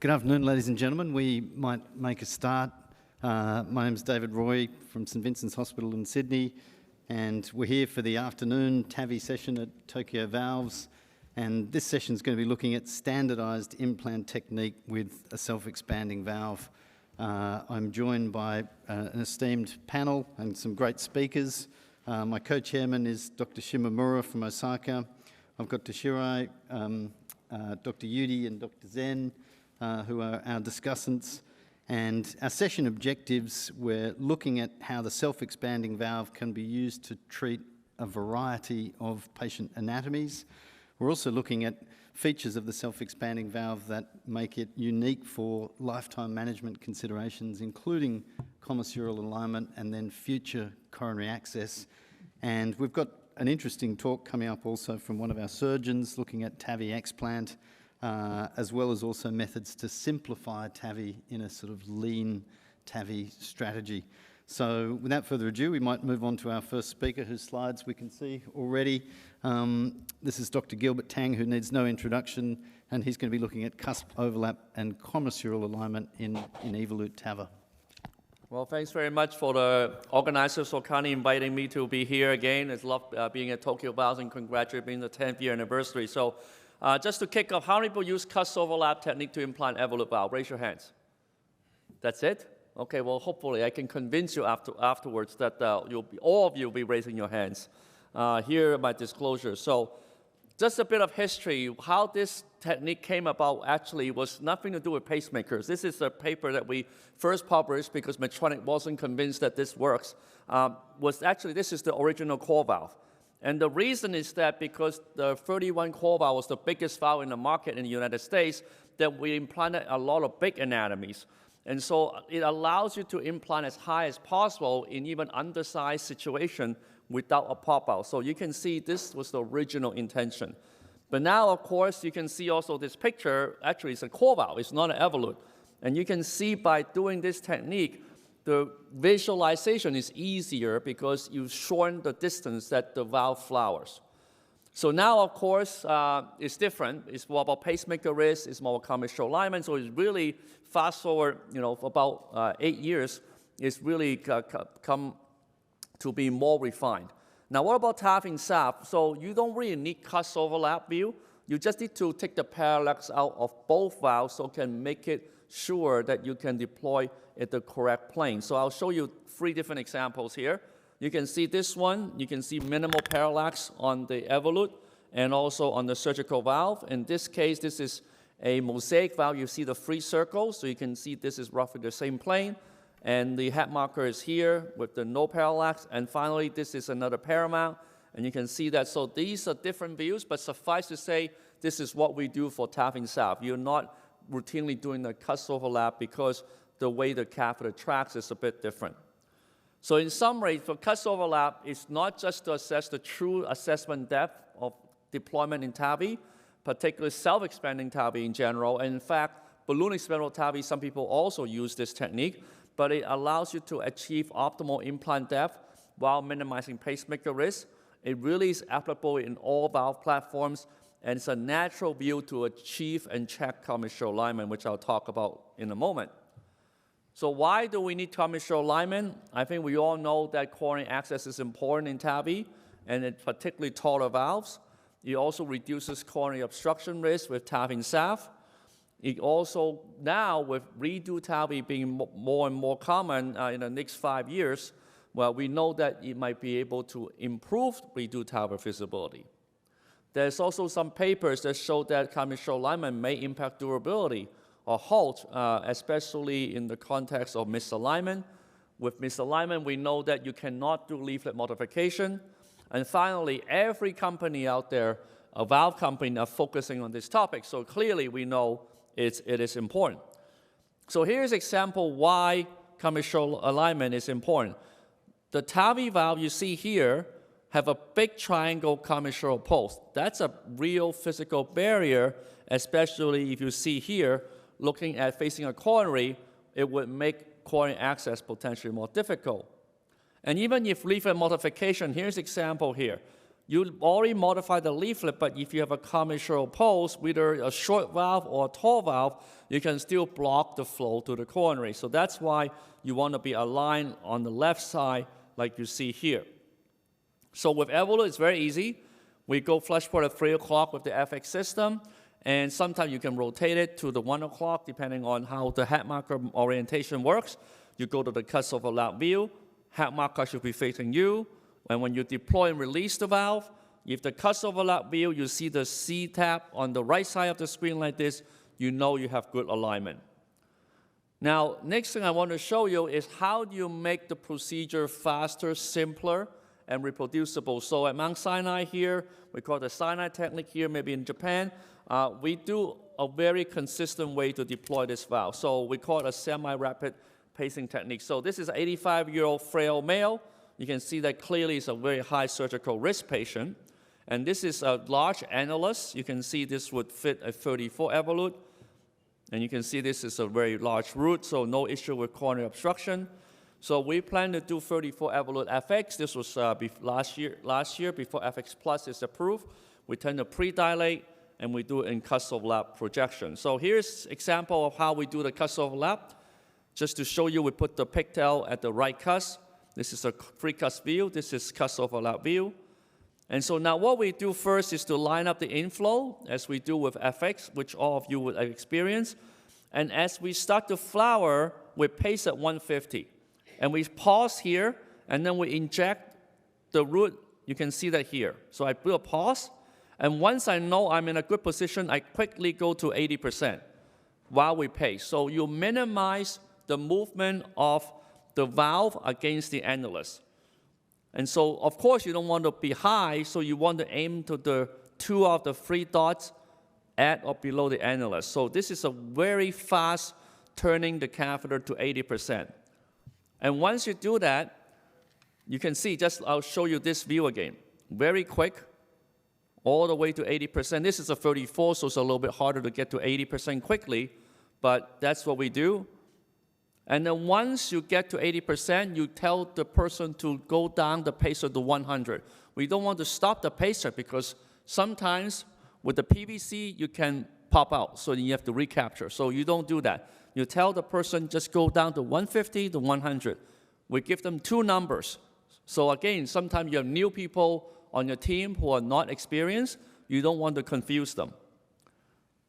Good afternoon, ladies and gentlemen. We might make a start. My name's David Roy from St Vincent's Hospital in Sydney, and we're here for the afternoon TAVI session at Tokyo Valves. And this session is going to be looking at standardised implant technique with a self-expanding valve. I'm joined by an esteemed panel and some great speakers. My co-chairman is Dr. Shimomura from Osaka. I've got Toshirai, Dr. Yudi and Dr. Zen, who are our discussants. And our session objectives, we're looking at how the self-expanding valve can be used to treat a variety of patient anatomies. We're also looking at features of the self-expanding valve that make it unique for lifetime management considerations, including commissural alignment and then future coronary access. And we've got an interesting talk coming up also from one of our surgeons looking at TAVI explant, as well as also methods to simplify TAVI in a sort of lean TAVI strategy. So without further ado, we might move on to our first speaker, whose slides we can see already. This is Dr. Gilbert Tang, who needs no introduction, and he's going to be looking at cusp overlap and commissural alignment in Evolut TAVR. Well, thanks very much for the organizers for kindly inviting me to be here again. It's love being at Tokyo Valves, and congratulating the 10th year anniversary. So just to kick off, how many people use cusp overlap technique to implant Evolut valve? Raise your hands. That's it? Okay, well, hopefully I can convince you afterwards that all of you will be raising your hands. Here are my disclosures. So just a bit of history. How this technique came about actually was nothing to do with pacemakers. This is a paper that we first published because Medtronic wasn't convinced that this works. This is the original core valve. And the reason is that because the 31 core valve was the biggest valve in the market in the United States, that we implanted a lot of big anatomies. And so it allows you to implant as high as possible in even undersized situation without a pop-out. So you can see this was the original intention. But now, of course, you can see also this picture. Actually, it's a core valve. It's not an Evolut. And you can see by doing this technique, the visualization is easier because you shorten the distance that the valve flowers. So now, of course, it's different. It's more about pacemaker risk. It's more commissural alignment. So it's really fast forward, for about 8 years, it's really come to be more refined. Now, what about TAVI and SAF? So you don't really need cusp overlap view. You just need to take the parallax out of both valves so you can make it sure that you can deploy at the correct plane. So I'll show you 3 different examples here. You can see this one. You can see minimal parallax on the Evolut and also on the surgical valve. In this case, this is a mosaic valve. You see the 3 circles, so you can see this is roughly the same plane. And the head marker is here with the no parallax. And finally, this is another paramount. And you can see that. So these are different views, but suffice to say, this is what we do for TAVI and SAF. You're not routinely doing the cusp overlap because the way the catheter tracks is a bit different. So in summary, for cusp overlap, it's not just to assess the true assessment depth of deployment in TAVI, particularly self-expanding TAVI in general. And in fact, balloon expandable TAVI, some people also use this technique, but it allows you to achieve optimal implant depth while minimizing pacemaker risk. It really is applicable in all valve platforms, and it's a natural view to achieve and check commissural alignment, which I'll talk about in a moment. So why do we need commissural alignment? I think we all know that coronary access is important in TAVI, and in particularly taller valves. It also reduces coronary obstruction risk with TAVI and SAF. It also, now with redo TAVI being more and more common in the next 5 years, well, we know that it might be able to improve redo TAVI feasibility. There's also some papers that show that commissural alignment may impact durability or halt, especially in the context of misalignment. With misalignment, we know that you cannot do leaflet modification. And finally, every company out there, a valve company, are focusing on this topic. So clearly, we know it is important. So here's an example why commissural alignment is important. The TAVI valve you see here have a big triangle commissural post. That's a real physical barrier, especially if you see here, looking at facing a coronary, it would make coronary access potentially more difficult. And even if leaflet modification, here's an example here. You already modify the leaflet, but if you have a commissural post, whether a short valve or a tall valve, you can still block the flow to the coronary. So that's why you want to be aligned on the left side like you see here. So with Evolut, it's very easy. We go flush port at 3 o'clock with the FX system, and sometimes you can rotate it to the 1 o'clock depending on how the head marker orientation works. You go to the cuts overlap view, head marker should be facing you, and when you deploy and release the valve, if the cuts overlap view, you see the C tab on the right side of the screen like this, you know you have good alignment. Now, next thing I want to show you is how do you make the procedure faster, simpler, and reproducible. So at Mount Sinai here, we call the Sinai technique here, maybe in Japan, we do a very consistent way to deploy this valve. So we call it a semi-rapid pacing technique. So this is an 85-year-old frail male. You can see that clearly it's a very high surgical risk patient. And this is a large annulus. You can see this would fit a 34 Evolut. And you can see this is a very large root, so no issue with coronary obstruction. So we plan to do 34 Evolut FX. This was last year before FX Plus is approved. We tend to pre-dilate, and we do it in cusp overlap projection. So here's an example of how we do the cusp overlap. Just to show you, we put the pigtail at the right cusp. This is a free cusp view. This is cusp overlap view. And so now what we do first is to line up the inflow, as we do with FX, which all of you would experience. And as we start to flower, we pace at 150. And we pause here, and then we inject the root. You can see that here. So I do a pause, and once I know I'm in a good position, I quickly go to 80% while we pace. So you minimize the movement of the valve against the annulus. And so, of course, you don't want to be high, so you want to aim to the 2 of the 3 dots at or below the annulus. So this is a very fast turning the catheter to 80%. And once you do that, you can see, I'll show you this view again. Very quick, all the way to 80%. This is a 34, so it's a little bit harder to get to 80% quickly, but that's what we do. And then once you get to 80%, you tell the person to go down the pacer to 100. We don't want to stop the pacer because sometimes with the PVC, you can pop out, so you have to recapture. So you don't do that. You tell the person just go down to 150 to 100. We give them 2 numbers. So again, sometimes you have new people on your team who are not experienced. You don't want to confuse them.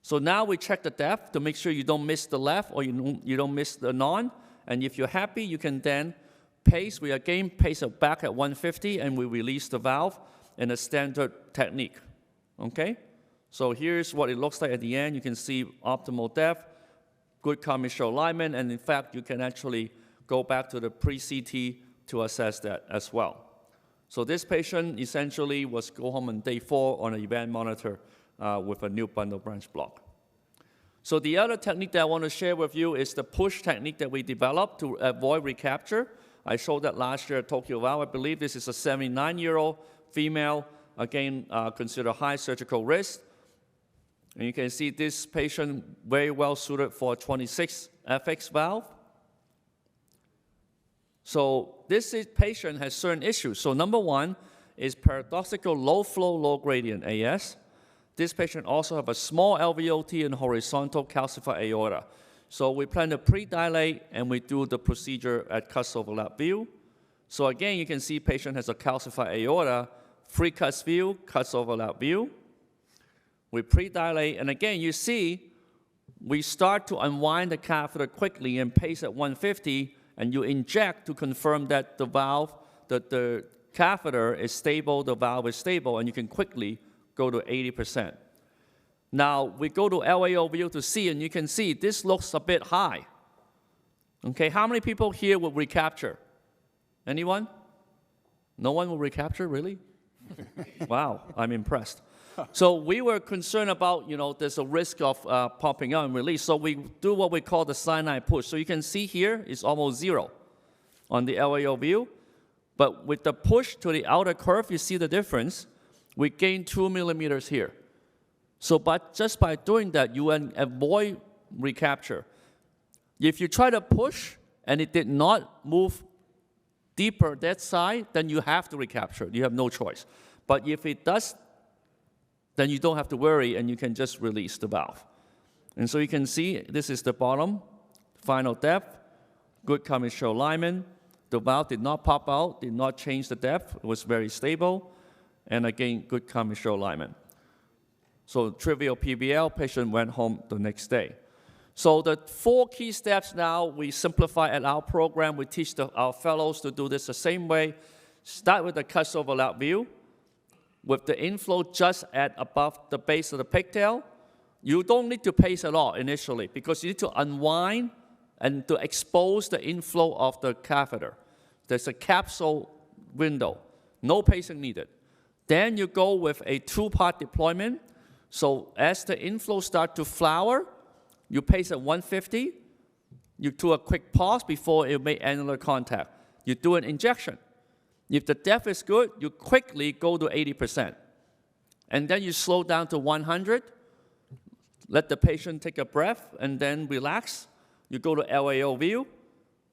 So now we check the depth to make sure you don't miss the left or you don't miss the non. And if you're happy, you can then pace. We again pace it back at 150, and we release the valve in a standard technique. Okay? So here's what it looks like at the end. You can see optimal depth, good commissural alignment, and in fact, you can actually go back to the pre-CT to assess that as well. So this patient essentially was go home on day 4 on an event monitor with a new bundle branch block. So the other technique that I want to share with you is the push technique that we developed to avoid recapture. I showed that last year at Tokyo Valves. I believe this is a 79-year-old female, again, considered high surgical risk. And you can see this patient very well suited for a 26 FX valve. So this patient has certain issues. So number 1 is paradoxical low flow, low gradient AS. This patient also have a small LVOT and horizontal calcified aorta. So we plan to pre-dilate, and we do the procedure at cusp overlap view. So again, you can see patient has a calcified aorta, free cusp view, cusp overlap view. We pre-dilate, and again, you see, we start to unwind the catheter quickly and pace at 150, and you inject to confirm that the valve, that the catheter is stable, the valve is stable, and you can quickly go to 80%. Now, we go to LAO view to see, and you can see this looks a bit high. Okay, how many people here will recapture? Anyone? No one will recapture, really? Wow, I'm impressed. So we were concerned about, there's a risk of popping out and release. So we do what we call the Sinai push. So you can see here, it's almost 0 on the LAO view. But with the push to the outer curve, you see the difference. We gain 2 millimeters here. So just by doing that, you avoid recapture. If you try to push and it did not move deeper that side, then you have to recapture. You have no choice. But if it does, then you don't have to worry, and you can just release the valve. And so you can see this is the bottom, final depth, good commissural alignment. The valve did not pop out, did not change the depth, it was very stable, and again, good commissural alignment. So trivial PVL, patient went home the next day. So the 4 key steps now we simplify at our program. We teach our fellows to do this the same way. Start with the cusp overlap view, with the inflow just at above the base of the pigtail. You don't need to pace at all initially, because you need to unwind and to expose the inflow of the catheter. There's a capsule window, no pacing needed. Then you go with a 2-part deployment. So as the inflow starts to flower, you pace at 150. You do a quick pause before it make annular contact. You do an injection. If the depth is good, you quickly go to 80%. And then you slow down to 100. Let the patient take a breath and then relax. You go to LAO view.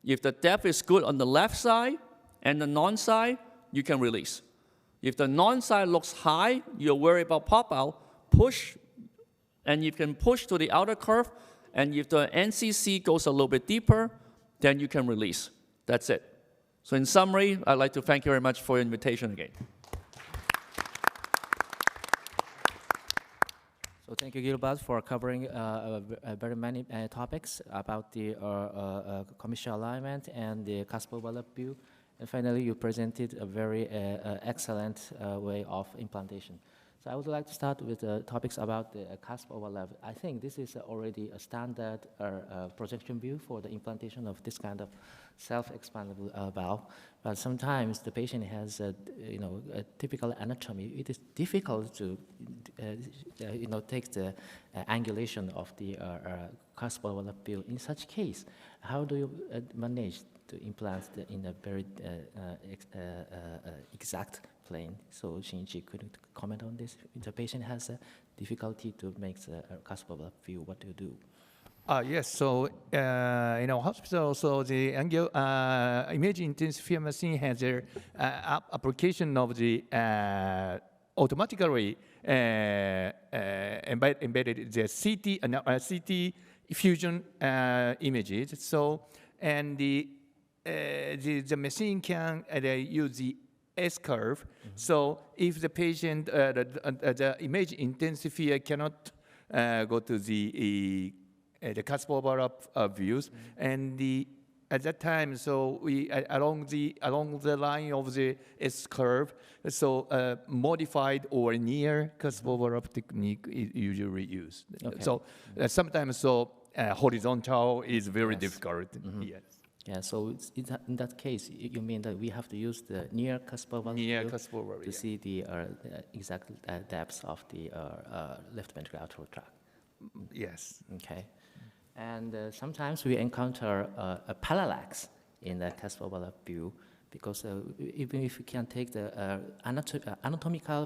If the depth is good on the left side and the non-side, you can release. If the non-side looks high, you're worried about pop-out, push, and you can push to the outer curve, and if the NCC goes a little bit deeper, then you can release. That's it. So in summary, I'd like to thank you very much for your invitation again. So thank you, Gilbert, for covering very many topics about the commissural alignment and the cusp overlap view. And finally, you presented a very excellent way of implantation. So I would like to start with topics about the cusp overlap. I think this is already a standard projection view for the implantation of this kind of self-expandable valve. But sometimes the patient has a typical anatomy. It is difficult to take the angulation of the cusp overlap view. In such case, how do you manage to implant in a very exact plane? So Shinichi, could you comment on this? If the patient has a difficulty to make the cusp overlap view, what do you do? Yes, so in our hospital, so the image intensifier machine has an application of the automatically embedded the CT fusion images. So, and the machine can use the S-curve. Mm-hmm. So if the patient, the image intensifier cannot go to the cusp overlap views, and at that time, so we along the line of the S curve, so modified or near cusp overlap technique is usually used. Okay. So sometimes horizontal is very difficult. Mm-hmm. Yes. Yeah, so in that case, you mean that we have to use the near cusp overlap to see the exact depths of the left ventricular tract. Yes. Okay. And sometimes we encounter a parallax in the cusp overlap view, because even if we can take the anatomical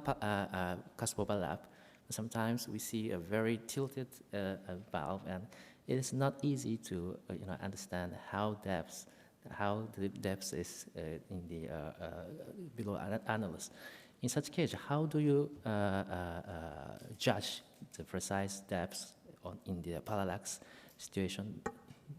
cusp overlap, sometimes we see a very tilted valve, and it is not easy to understand how the depth is in the below annulus. In such case, how do you judge the precise depths in the parallax situation,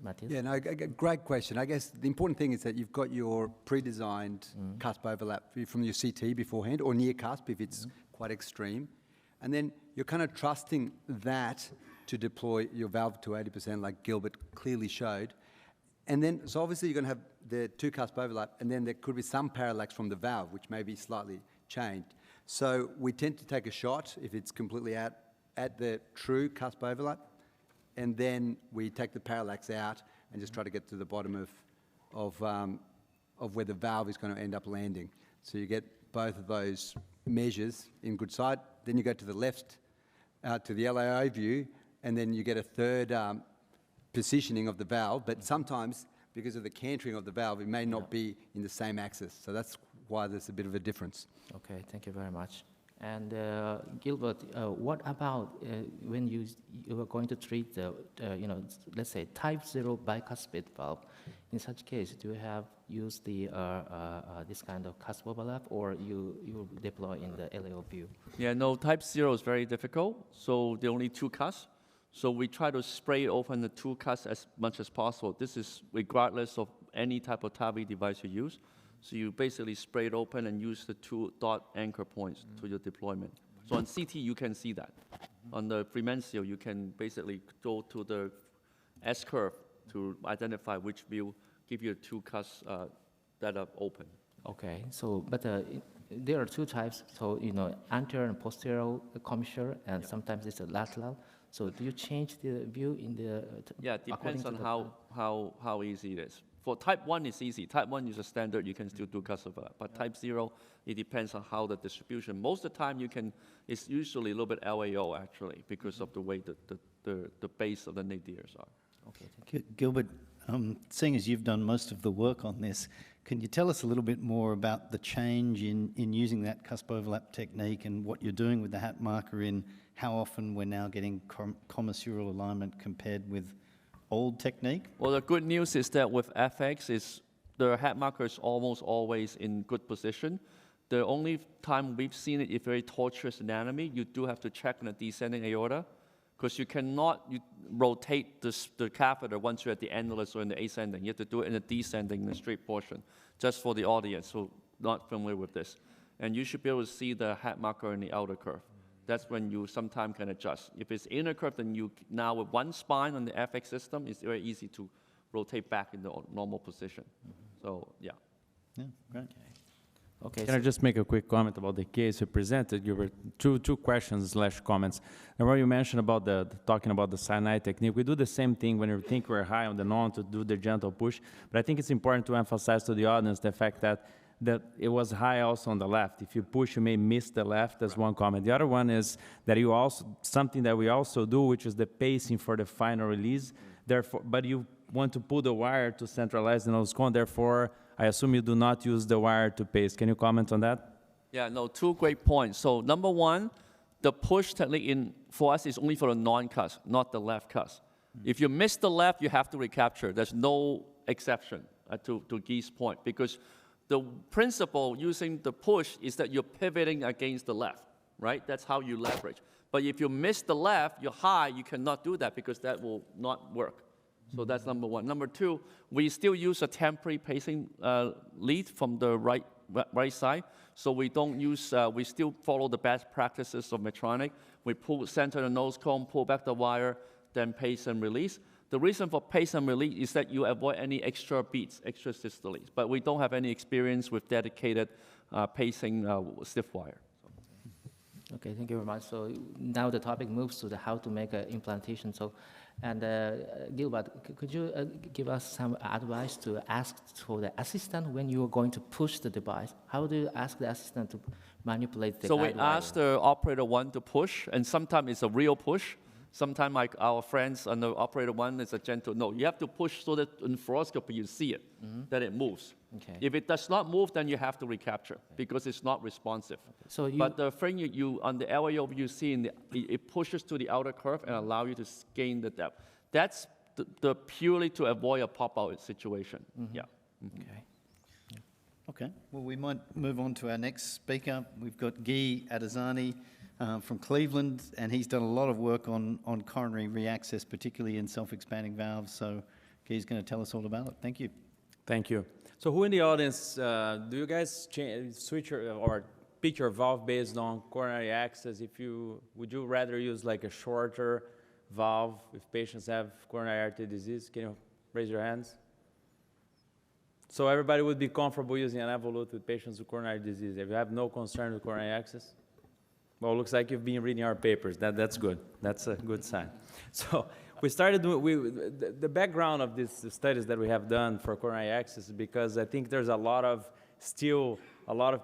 Matthias? Yeah, no, great question. I guess the important thing is that you've got your pre-designed cusp overlap from your CT beforehand, or near cusp if it's quite extreme. And then you're kind of trusting that to deploy your valve to 80%, like Gilbert clearly showed. And then, so obviously you're going to have the 2 cusp overlap, and then there could be some parallax from the valve, which may be slightly changed. So we tend to take a shot if it's completely out at the true cusp overlap, and then we take the parallax out and just try to get to the bottom of where the valve is going to end up landing. So you get both of those measures in good sight. Then you go to the left, to the LAO view, and then you get a third positioning of the valve. But sometimes, because of the cantering of the valve, it may not be in the same axis. So that's why there's a bit of a difference. Okay, thank you very much. And Gilbert, what about when you are going to treat the, let's say type 0 bicuspid valve? In such case, do you have used the this kind of cusp overlap, or you deploy in the LAO view? Yeah, no, type 0 is very difficult, so there are only 2 cusps. So we try to spray open the 2 cusps as much as possible. This is regardless of any type of TAVI device you use. So you basically spray it open and use the 2 dot anchor points to your deployment. So on CT, you can see that. On the Fremantle, you can basically go to the S-curve to identify which view, give you 2 cusps that are open. Okay, so, but there are 2 types, so, anterior and posterior commissural, and sometimes it's a lateral. So do you change the view in the... Yeah, it depends on how easy it is. For type 1, it's easy. Type 1 is a standard, you can still do cusp overlap. But type 0, it depends on how the distribution. Most of the time, it's usually a little bit LAO, actually, because of the way the base of the nadirs are. Okay, thank you. Gilbert, seeing as you've done most of the work on this, can you tell us a little bit more about the change in using that cusp overlap technique and what you're doing with the hat marker in how often we're now getting commissural alignment compared with old technique? Well, the good news is that with FX, the hat marker is almost always in good position. The only time we've seen it is very tortuous anatomy. You do have to check in the descending aorta, because you cannot rotate the catheter once you're at the annulus or in the ascending. You have to do it in the descending, in the straight portion, just for the audience who not familiar with this. And you should be able to see the hat marker in the outer curve. That's when you sometimes can adjust. If it's inner curve, then you now with one spine on the FX system, it's very easy to rotate back in the normal position. So, yeah. Yeah, great. Okay. Can I just make a quick comment about the case you presented? You were two questions / comments. Remember you mentioned about talking about the cyanide technique. We do the same thing when we think we're high on the non to do the gentle push. But I think it's important to emphasize to the audience the fact that it was high also on the left. If you push, you may miss the left. That's one comment. The other one is that you also, something that we also do, which is the pacing for the final release. Therefore, but you want to pull the wire to centralize the nose cone. Therefore, I assume you do not use the wire to pace. Can you comment on that? Yeah, no, 2 great points. So number 1, the push technique for us is only for the non-cusp, not the left cusp. If you miss the left, you have to recapture. There's no exception to Guy's point, because the principle using the push is that you're pivoting against the left, right? That's how you leverage. But if you miss the left, you're high, you cannot do that because that will not work. So that's number 1. Number 2, we still use a temporary pacing lead from the right side. So we don't use, we still follow the best practices of Medtronic. We center the nose cone, pull back the wire, then pace and release. The reason for pace and release is that you avoid any extra beats, extra systoles. But we don't have any experience with dedicated pacing stiff wire. Okay, thank you very much. So now the topic moves to how to make an implantation. So, and Gilbert, could you give us some advice to ask for the assistant when you are going to push the device? How do you ask the assistant to manipulate the So we guide wire? ask the operator 1 to push, and sometimes it's a real push. Sometimes like our friends on the operator 1 is a gentle no. You have to push so that in fluoroscopy you see it, that it moves. Okay. If it does not move, then you have to recapture because it's not responsive. Okay. So But the thing you on the LAO you see, it pushes to the outer curve and allow you to gain the depth. That's the purely to avoid a pop-out situation. Yeah. Okay. Okay, well, we might move on to our next speaker. We've got Guy Adesani from Cleveland, and he's done a lot of work on coronary reaccess, particularly in self-expanding valves. So Guy's going to tell us all about it. Thank you. Thank you. So who in the audience, do you guys switch or pick your valve based on coronary access? Would you rather use like a shorter valve if patients have coronary artery disease? Can you raise your hands? So everybody would be comfortable using an Evolut with patients with coronary disease if you have no concern with coronary access? Well, it looks like you've been reading our papers. That's good. That's a good sign. So we started doing, the background of these studies that we have done for coronary access is because I think there's a lot of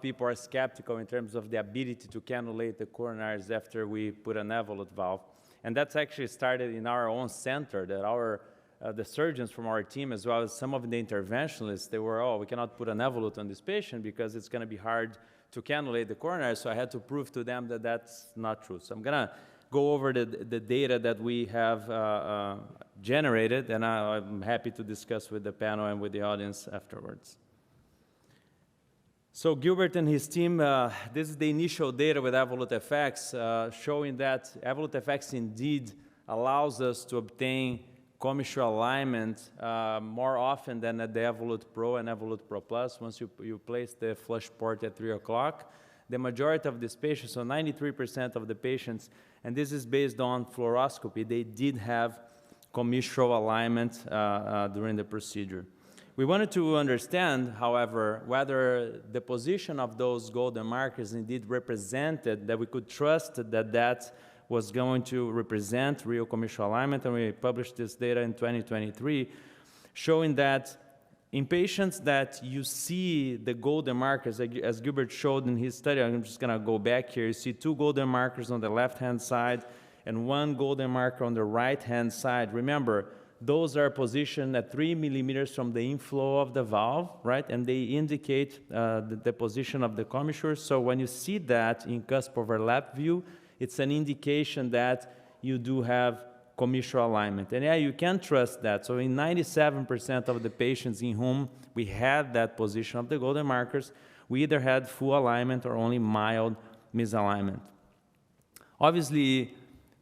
people are skeptical in terms of the ability to cannulate the coronaries after we put an Evolut valve. And that's actually started in our own center, that the surgeons from our team, as well as some of the interventionalists, they were, we cannot put an Evolut on this patient because it's going to be hard to cannulate the coronary, so I had to prove to them that that's not true. So I'm gonna go over the data that we have generated, and I'm happy to discuss with the panel and with the audience afterwards. So Gilbert and his team, this is the initial data with Evolut FX, showing that Evolut FX indeed allows us to obtain commissural alignment more often than at the Evolut Pro and Evolut Pro Plus. Once you place the flush port at 3 o'clock, the majority of these patients, so 93% of the patients, and this is based on fluoroscopy, they did have commissural alignment during the procedure. We wanted to understand, however, whether the position of those golden markers indeed represented, that we could trust that that was going to represent real commissural alignment, and we published this data in 2023, showing that in patients that you see the golden markers, as Gilbert showed in his study, I'm just going to go back here, you see 2 golden markers on the left-hand side and 1 golden marker on the right-hand side. Remember, those are positioned at 3 millimeters from the inflow of the valve, right? And they indicate the position of the commissure. So when you see that in cusp overlap view, it's an indication that you do have commissural alignment. And yeah, you can trust that. So in 97% of the patients in whom we had that position of the golden markers, we either had full alignment or only mild misalignment. Obviously,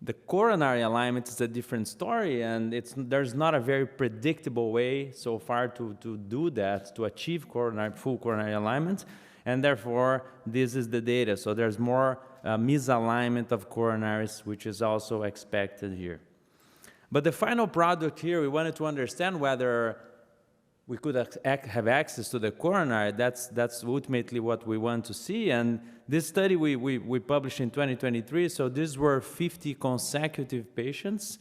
the coronary alignment is a different story, and there's not a very predictable way so far to do that, to achieve full coronary alignment, and therefore this is the data. So there's more misalignment of coronaries, which is also expected here. But the final product here, we wanted to understand whether we could have access to the coronary. That's ultimately what we want to see. And this study we published in 2023, so these were 50 consecutive patients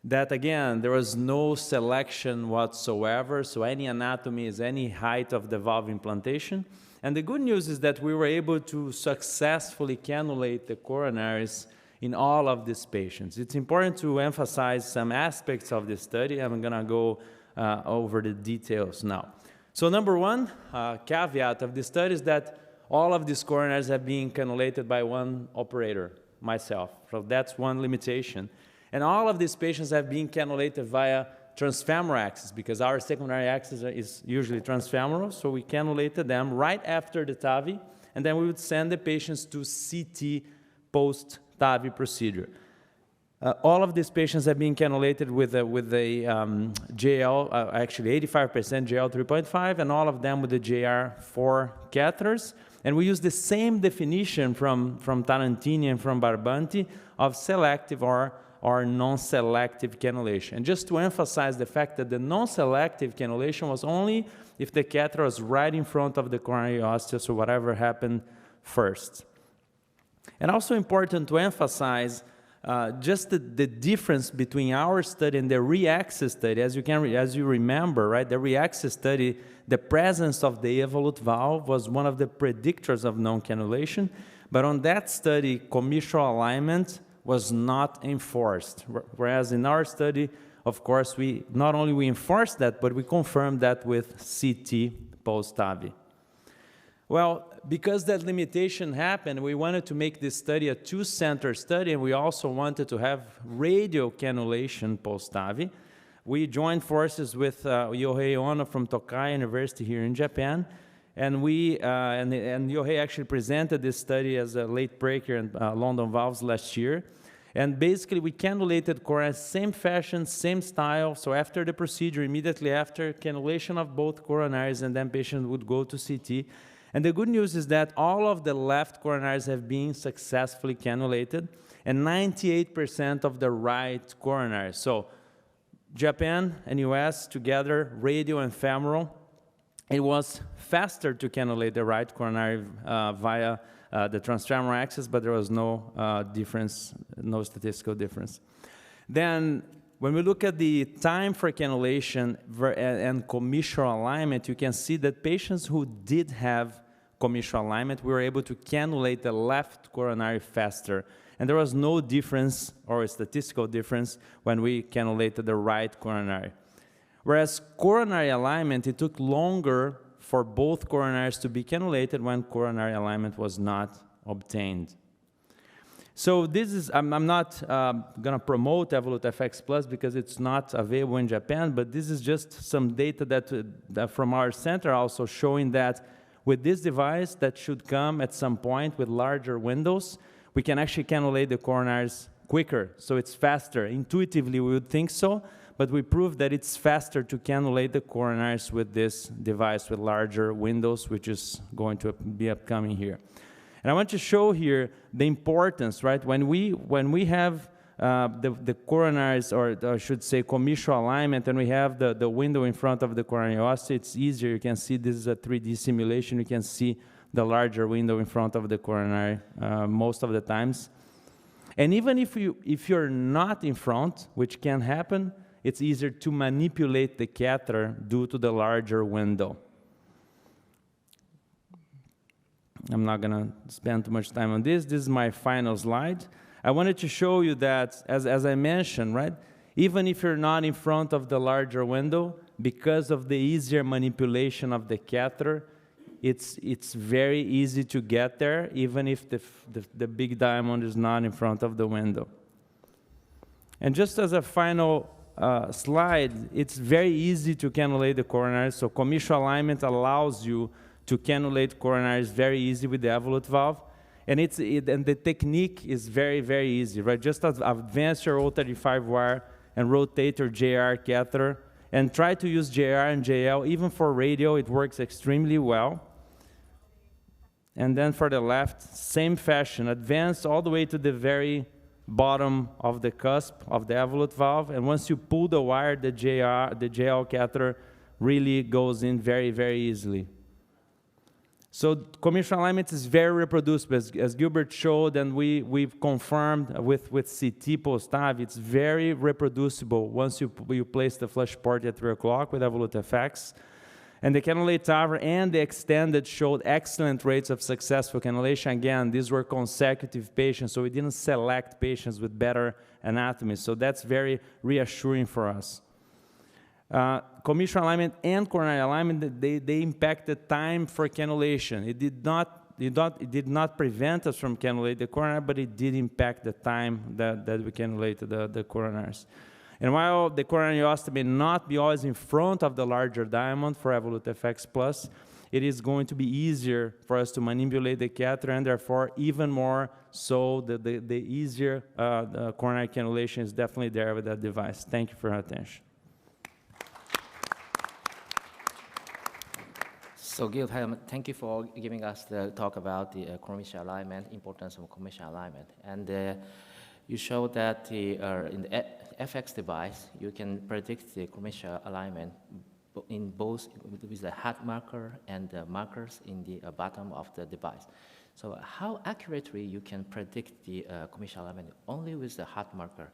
that, again, there was no selection whatsoever, so any anatomy is any height of the valve implantation. And the good news is that we were able to successfully cannulate the coronaries in all of these patients. It's important to emphasize some aspects of this study. I'm going to go over the details now. So number one, caveat of this study is that all of these coronaries have been cannulated by one operator, myself. So that's one limitation. And all of these patients have been cannulated via transfemoral access, because our secondary access is usually transfemoral, so we cannulated them right after the TAVI, and then we would send the patients to CT post-TAVI procedure. All of these patients have been cannulated with a JL, actually 85% JL 3.5, and all of them with the JR4 catheters. And we use the same definition from Tarantini and from Barbanti of selective or non-selective cannulation. And just to emphasize the fact that the non-selective cannulation was only if the catheter was right in front of the coronary osseous, so whatever happened first. And also important to emphasize just the difference between our study and the REACCESS study. As you remember, right, the REACCESS study, the presence of the Evolut valve was one of the predictors of non-cannulation, but on that study, commissural alignment was not enforced, whereas in our study, of course, we not only enforced that, but we confirmed that with CT post-TAVI. Well, because that limitation happened, we wanted to make this study a 2-center study, and we also wanted to have radial cannulation post-TAVI. We joined forces with Yohei Ono from Tokai University here in Japan, and Yohei actually presented this study as a late breaker in London Valves last year. And basically, we cannulated coronaries, same fashion, same style. So after the procedure, immediately after, cannulation of both coronaries, and then patient would go to CT. And the good news is that all of the left coronaries have been successfully cannulated, and 98% of the right coronary. So Japan and US together, radial and femoral, it was faster to cannulate the right coronary via the transfemoral access, but there was no difference, no statistical difference. Then when we look at the time for cannulation and commissural alignment, you can see that patients who did have commissural alignment, we were able to cannulate the left coronary faster. And there was no difference or a statistical difference when we cannulated the right coronary. Whereas coronary alignment, it took longer for both coronaries to be cannulated when coronary alignment was not obtained. So this is, I'm not going to promote Evolut FX Plus because it's not available in Japan, but this is just some data that from our center also showing that with this device that should come at some point with larger windows, we can actually cannulate the coronaries quicker, so it's faster. Intuitively, we would think so, but we proved that it's faster to cannulate the coronaries with this device with larger windows, which is going to be upcoming here. And I want to show here the importance, right? When we have the coronaries, or I should say commissural alignment, and we have the window in front of the coronary osteoid, it's easier. You can see this is a 3D simulation. You can see the larger window in front of the coronary most of the times. And even if you're not in front, which can happen, it's easier to manipulate the catheter due to the larger window. I'm not going to spend too much time on this. This is my final slide. I wanted to show you that, as I mentioned, right, even if you're not in front of the larger window, because of the easier manipulation of the catheter, it's very easy to get there, even if the big diamond is not in front of the window. And just as a final slide, it's very easy to cannulate the coronaries. So commissural alignment allows you to cannulate coronaries very easy with the Evolut valve. And and the technique is very, very easy, right? Just advance your O35 wire and rotate your JR catheter, and try to use JR and JL. Even for radial, it works extremely well. And then for the left, same fashion, advance all the way to the very bottom of the cusp of the Evolut valve. And once you pull the wire, the JL catheter really goes in very, very easily. So commissural alignment is very reproducible, as Gilbert showed, and we've confirmed with CT post-TAVI. It's very reproducible once you place the flush port at 3 o'clock with Evolut FX. And the cannulate TAVR and the extended showed excellent rates of successful cannulation. Again, these were consecutive patients, so we didn't select patients with better anatomy. So that's very reassuring for us. Commissural alignment and coronary alignment, they impact the time for cannulation. It did not prevent us from cannulating the coronary, but it did impact the time that we cannulated the coronaries. And while the coronary osteotomy may not be always in front of the larger diamond for Evolut FX Plus, it is going to be easier for us to manipulate the catheter, and therefore even more so the easier the coronary cannulation is definitely there with that device. Thank you for your attention. So Gil, thank you for giving us the talk about the commissural alignment, importance of commissural alignment. And you showed that in the FX device, you can predict the commissural alignment in both with the heart marker and the markers in the bottom of the device. So how accurately you can predict the commissural alignment only with the heart marker?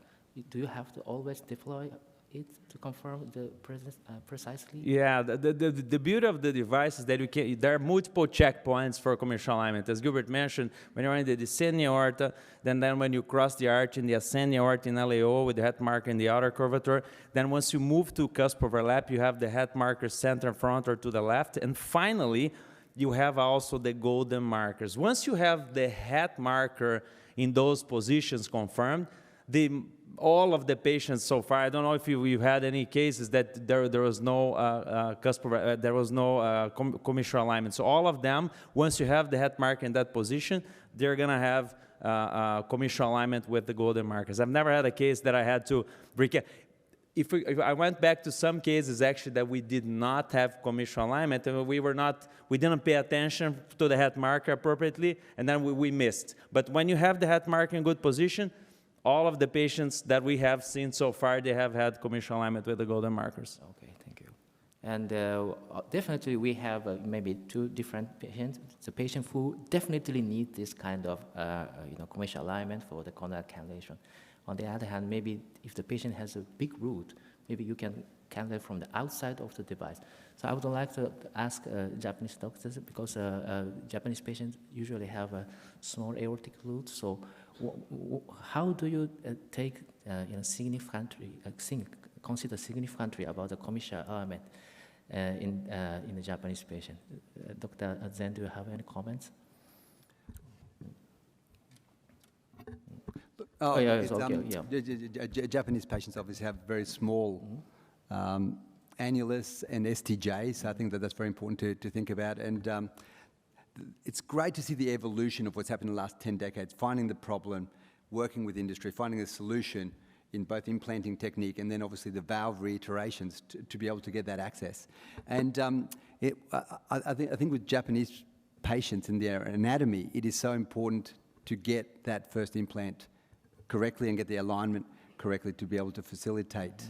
Do you have to always deploy it to confirm the presence precisely? Yeah, the beauty of the device is that there are multiple checkpoints for commissural alignment. As Gilbert mentioned, when you're in the descending aorta, then when you cross the arch in the ascending aorta in LAO with the head marker in the outer curvature, then once you move to cusp overlap, you have the head marker center front or to the left, and finally, you have also the golden markers. Once you have the head marker in those positions confirmed, all of the patients so far, I don't know if you've had any cases that there was no commissural alignment. So all of them, once you have the head marker in that position, they're going to have commissural alignment with the golden markers. I've never had a case that I had to if I went back to some cases actually that we did not have commissural alignment, and we didn't pay attention to the head marker appropriately, and then we missed. But when you have the head marker in good position, all of the patients that we have seen so far, they have had commissural alignment with the golden markers. Okay, thank you. And definitely we have maybe two different patients. The patient who definitely need this kind of commissural alignment for the coronary cannulation. On the other hand, maybe if the patient has a big root, maybe you can cannulate from the outside of the device. So I would like to ask Japanese doctors, because Japanese patients usually have a small aortic root. So how do you consider significantly about the commissural alignment? in the Japanese patient. Dr. Zen, do you have any comments? Oh, yeah, it's, okay, Japanese patients obviously have very small annulus and STJs, so I think that that's very important to think about. And it's great to see the evolution of what's happened in the last 10 decades, finding the problem, working with industry, finding a solution in both implanting technique and then obviously the valve reiterations to be able to get that access. And I think with Japanese patients and their anatomy, it is so important to get that first implant correctly and get the alignment correctly to be able to facilitate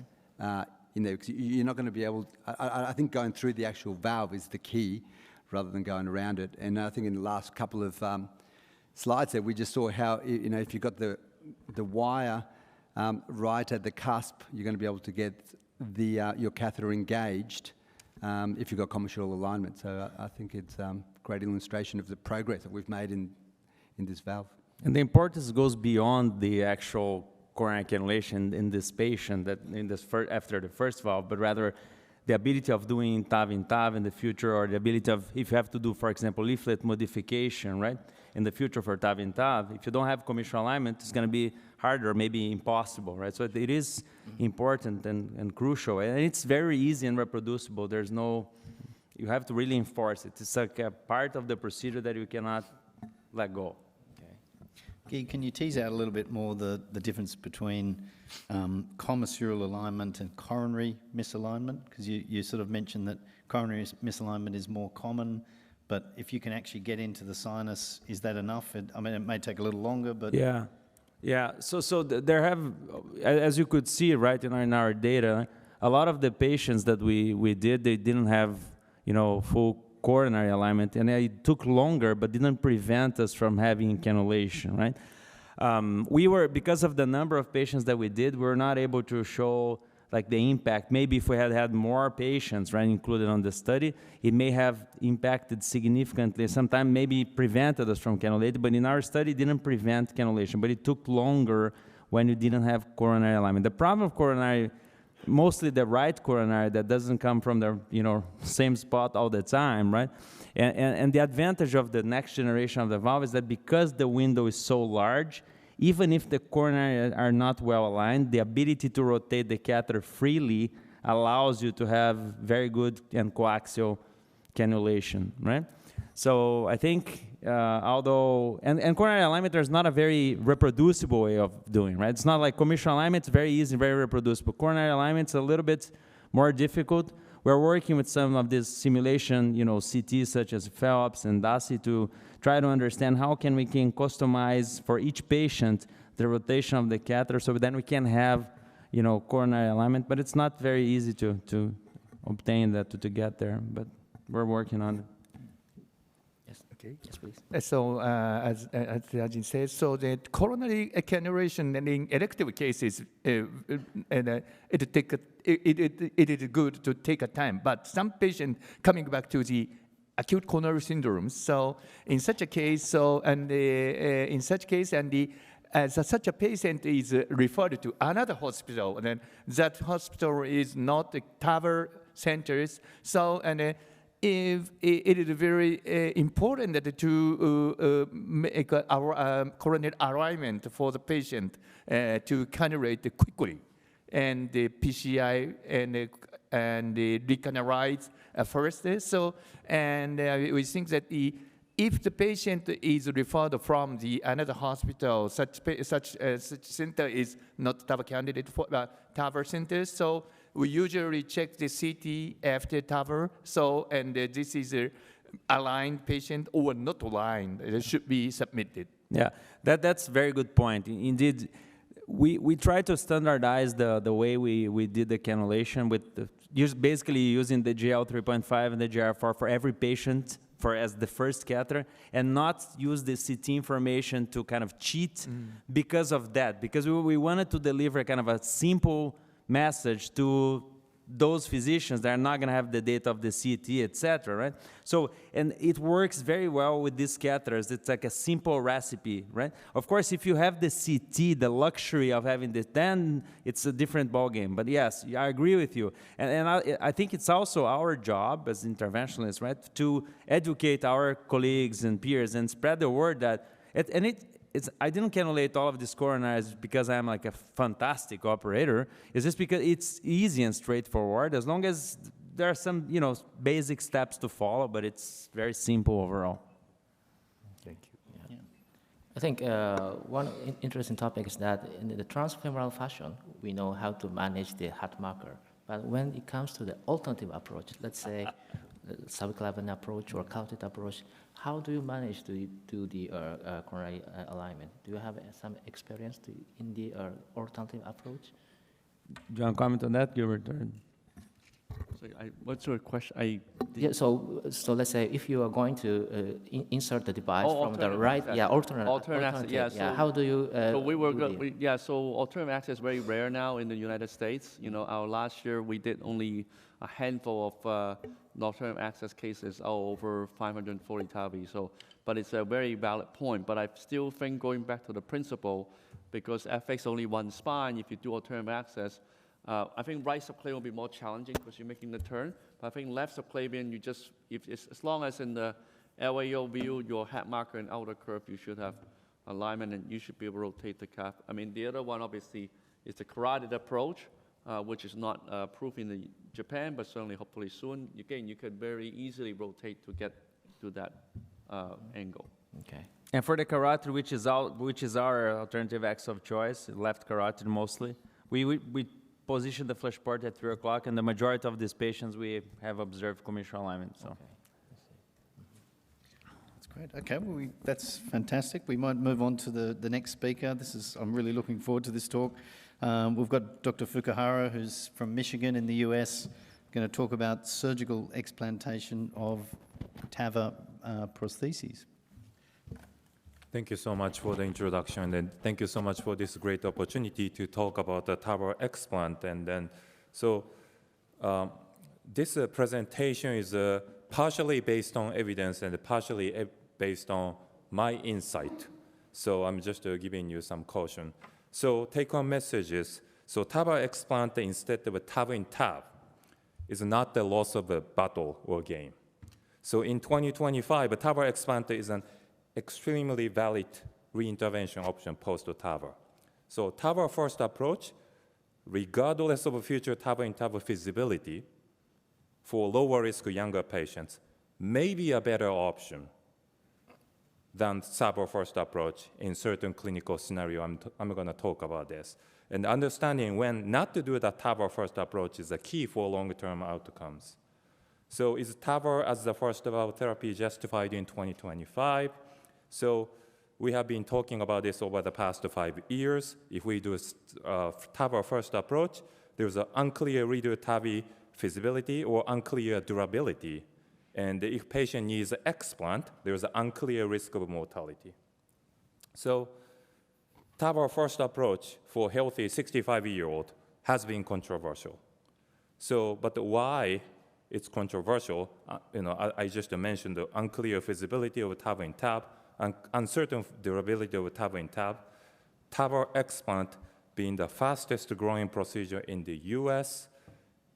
in there. Because you're not going to be able, I think going through the actual valve is the key rather than going around it. And I think in the last couple of slides there, we just saw how, if you've got the wire right at the cusp, you're going to be able to get your catheter engaged if you've got commissural alignment. So I think it's a great illustration of the progress that we've made in this valve. And the importance goes beyond the actual coronary cannulation in this patient after the first valve, but rather the ability of doing TAV in TAV in the future, or the ability of, if you have to do, for example, leaflet modification, right, in the future for TAV in TAV, if you don't have commissural alignment, it's going to be harder, maybe impossible, right? So it is important and crucial, and it's very easy and reproducible. There's no, you have to really enforce it. It's like a part of the procedure that you cannot let go. Guy, can you tease out a little bit more the difference between commissural alignment and coronary misalignment? Because you sort of mentioned that coronary misalignment is more common, but if you can actually get into the sinus, is that enough? I mean, it may take a little longer, but... Yeah. So there have, as you could see, right, in our data, a lot of the patients that we did, they didn't have, full coronary alignment, and it took longer, but didn't prevent us from having cannulation, right? Because of the number of patients that we did, we were not able to show like the impact. Maybe if we had more patients, right, included on the study, it may have impacted significantly. Sometimes maybe prevented us from cannulating, but in our study, it didn't prevent cannulation, but it took longer when you didn't have coronary alignment. The problem of coronary, mostly the right coronary that doesn't come from the same spot all the time, right? And the advantage of the next generation of the valve is that because the window is so large, even if the coronary are not well aligned, the ability to rotate the catheter freely allows you to have very good and coaxial cannulation, right? So I think although, and coronary alignment, there's not a very reproducible way of doing, right? It's not like commissural alignment, it's very easy, very reproducible. Coronary alignment's a little bit more difficult. We're working with some of this simulation, CTs such as Phelps and DASI to try to understand how we can customize for each patient the rotation of the catheter, so then we can have, coronary alignment. But it's not very easy to obtain that, to get there. But we're working on it. Okay. Yes, please. So as Ajin says, so the coronary cannulation in elective cases, it is good to take a time. But some patient coming back to the acute coronary syndrome. So in such a case, such a patient is referred to another hospital, and then that hospital is not the TAVR centers. So if it is very important that to make our coronary alignment for the patient to cannulate quickly, and the PCI and the recannularize first. So we think that if the patient is referred from another hospital, such center is not TAVR candidate for TAVR center. So we usually check the CT after TAVR. So this is a aligned patient or not aligned. It should be submitted. Yeah, that's a very good point. Indeed, we try to standardize the way we did the cannulation with basically using the GL 3.5 and the GR4 for every patient as the first catheter, and not use the CT information to kind of cheat because of that. Because we wanted to deliver kind of a simple message to those physicians that are not going to have the data of the CT, et cetera, right? So, and it works very well with these catheters. It's like a simple recipe, right? Of course, if you have the CT, the luxury of having this, then it's a different ballgame. But yes, I agree with you. And I think it's also our job as interventionalists, right, to educate our colleagues and peers and spread the word that, I didn't cannulate all of these coronaries because I'm like a fantastic operator. It's just because it's easy and straightforward, as long as there are some, basic steps to follow, but it's very simple overall. Thank you. Yeah. I think one interesting topic is that in the transfemoral fashion, we know how to manage the heart marker. But when it comes to the alternative approach, let's say subclavian approach or carotid approach, how do you manage to do the coronary alignment? Do you have some experience in the alternative approach? Do you want to comment on that, Gilbert? So what's your question? Yeah, so let's say if you are going to insert the device from the alternative right, access. yeah, Alternative access, yeah, so- how do you? So alternative access is very rare now in the United States. Our last year we did only a handful of alternative access cases, over 540 TAVI. So, but it's a very valid point. But I still think going back to the principle, because FX only one spine, if you do alternative access, I think right subclavian will be more challenging because you're making the turn. But I think left subclavian, as long as in the LAO view, your head marker and outer curve, you should have alignment and you should be able to rotate the cap. I mean, the other one obviously is the carotid approach, which is not approved in Japan, but certainly hopefully soon. Again, you could very easily rotate to get to that angle. Okay. And for the carotid, which is our alternative axis of choice, left carotid mostly, we position the flesh part at 3 o'clock, and the majority of these patients we have observed commissural alignment. So. Okay. That's great. Okay, well, that's fantastic. We might move on to the next speaker. I'm really looking forward to this talk. We've got Dr. Fukuhara, who's from Michigan in the US, going to talk about surgical explantation of TAVR prostheses. Thank you so much for the introduction, and thank you so much for this great opportunity to talk about the TAVR explant. And then, this presentation is partially based on evidence and partially based on my insight. So I'm just giving you some caution. So take-home messages. So TAVR explant instead of a TAV in TAV is not the loss of a battle or game. So in 2025, a TAVR explant is an extremely valid reintervention option post-TAVR. So TAVR first approach, regardless of future TAVR in TAVR feasibility for lower risk younger patients, may be a better option than TAVR first approach in certain clinical scenario. I'm going to talk about this. And understanding when not to do the TAVR first approach is a key for long-term outcomes. So is TAVR as the first valve therapy justified in 2025? So we have been talking about this over the past 5 years. If we do a TAVR first approach, there's an unclear redo TAVI feasibility or unclear durability. And if patient needs an explant, there's an unclear risk of mortality. So TAVR first approach for healthy 65-year-old has been controversial. So, but why it's controversial, I just mentioned the unclear feasibility of TAV in TAV, uncertain durability of TAV in TAV, TAVR explant being the fastest growing procedure in the US.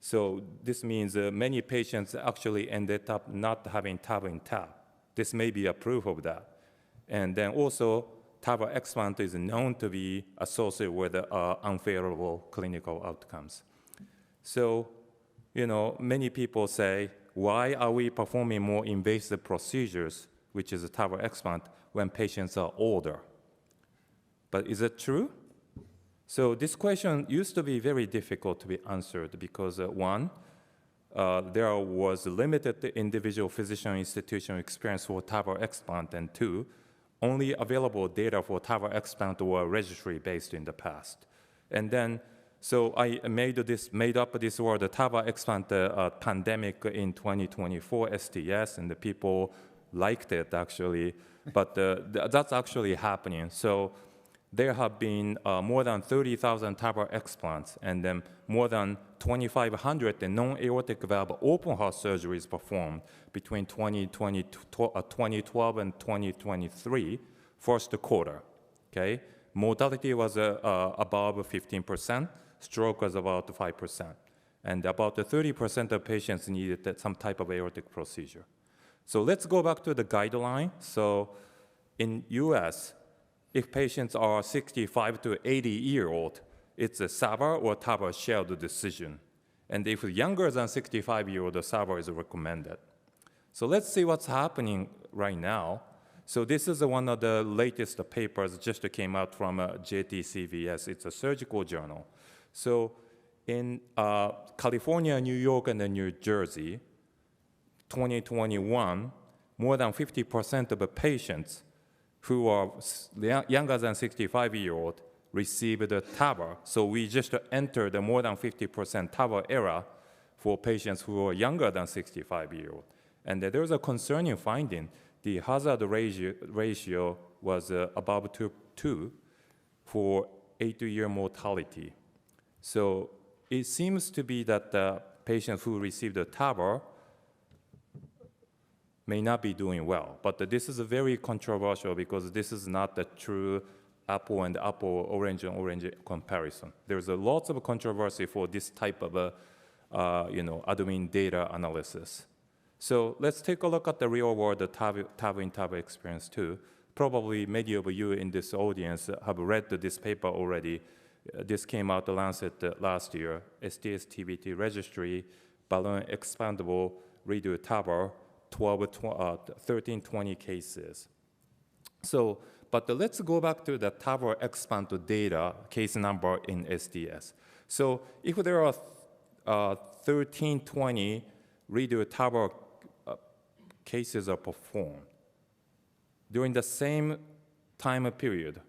So this means many patients actually ended up not having TAV in TAV. This may be a proof of that. And then also, TAVR explant is known to be associated with unfavorable clinical outcomes. So, many people say, why are we performing more invasive procedures, which is a TAVR explant, when patients are older? But is it true? So this question used to be very difficult to be answered because one, there was limited individual physician institution experience for TAVR explant, and two, only available data for TAVR explant were registry based in the past. And then, so I made up this word, the TAVR explant pandemic in 2024 STS, and the people liked it actually, but that's actually happening. So there have been more than 30,000 TAVR explants and then more than 2,500 non-aortic valve open heart surgeries performed between 2012 and 2023, first quarter, okay? Mortality was above 15%, stroke was about 5%, and about 30% of patients needed some type of aortic procedure. So let's go back to the guideline. So in US, if patients are 65 to 80-year-old, it's a SAVR or TAVR shared decision. And if younger than 65-year-old, the SAVR is recommended. So let's see what's happening right now. So this is one of the latest papers just came out from JTCVS. It's a surgical journal. So in California, New York, and New Jersey, 2021, more than 50% of the patients who are younger than 65-year-old received a TAVR. So we just entered the more than 50% TAVR era for patients who are younger than 65-year-old. And there's a concerning finding. The hazard ratio was above 2 for 8-year mortality. So it seems to be that the patients who received a TAVR may not be doing well. But this is very controversial because this is not the true apple and apple, orange and orange comparison. There's a lot of controversy for this type of admin data analysis. So let's take a look at the real world TAVI in TAVI experience too. Probably many of you in this audience have read this paper already. This came out the Lancet last year, STS-TBT registry, balloon expandable redo TAVR, 1320 cases. So, but let's go back to the TAVR expand data case number in STS. So if there are 1320 redo TAVR cases are performed, during the same time period,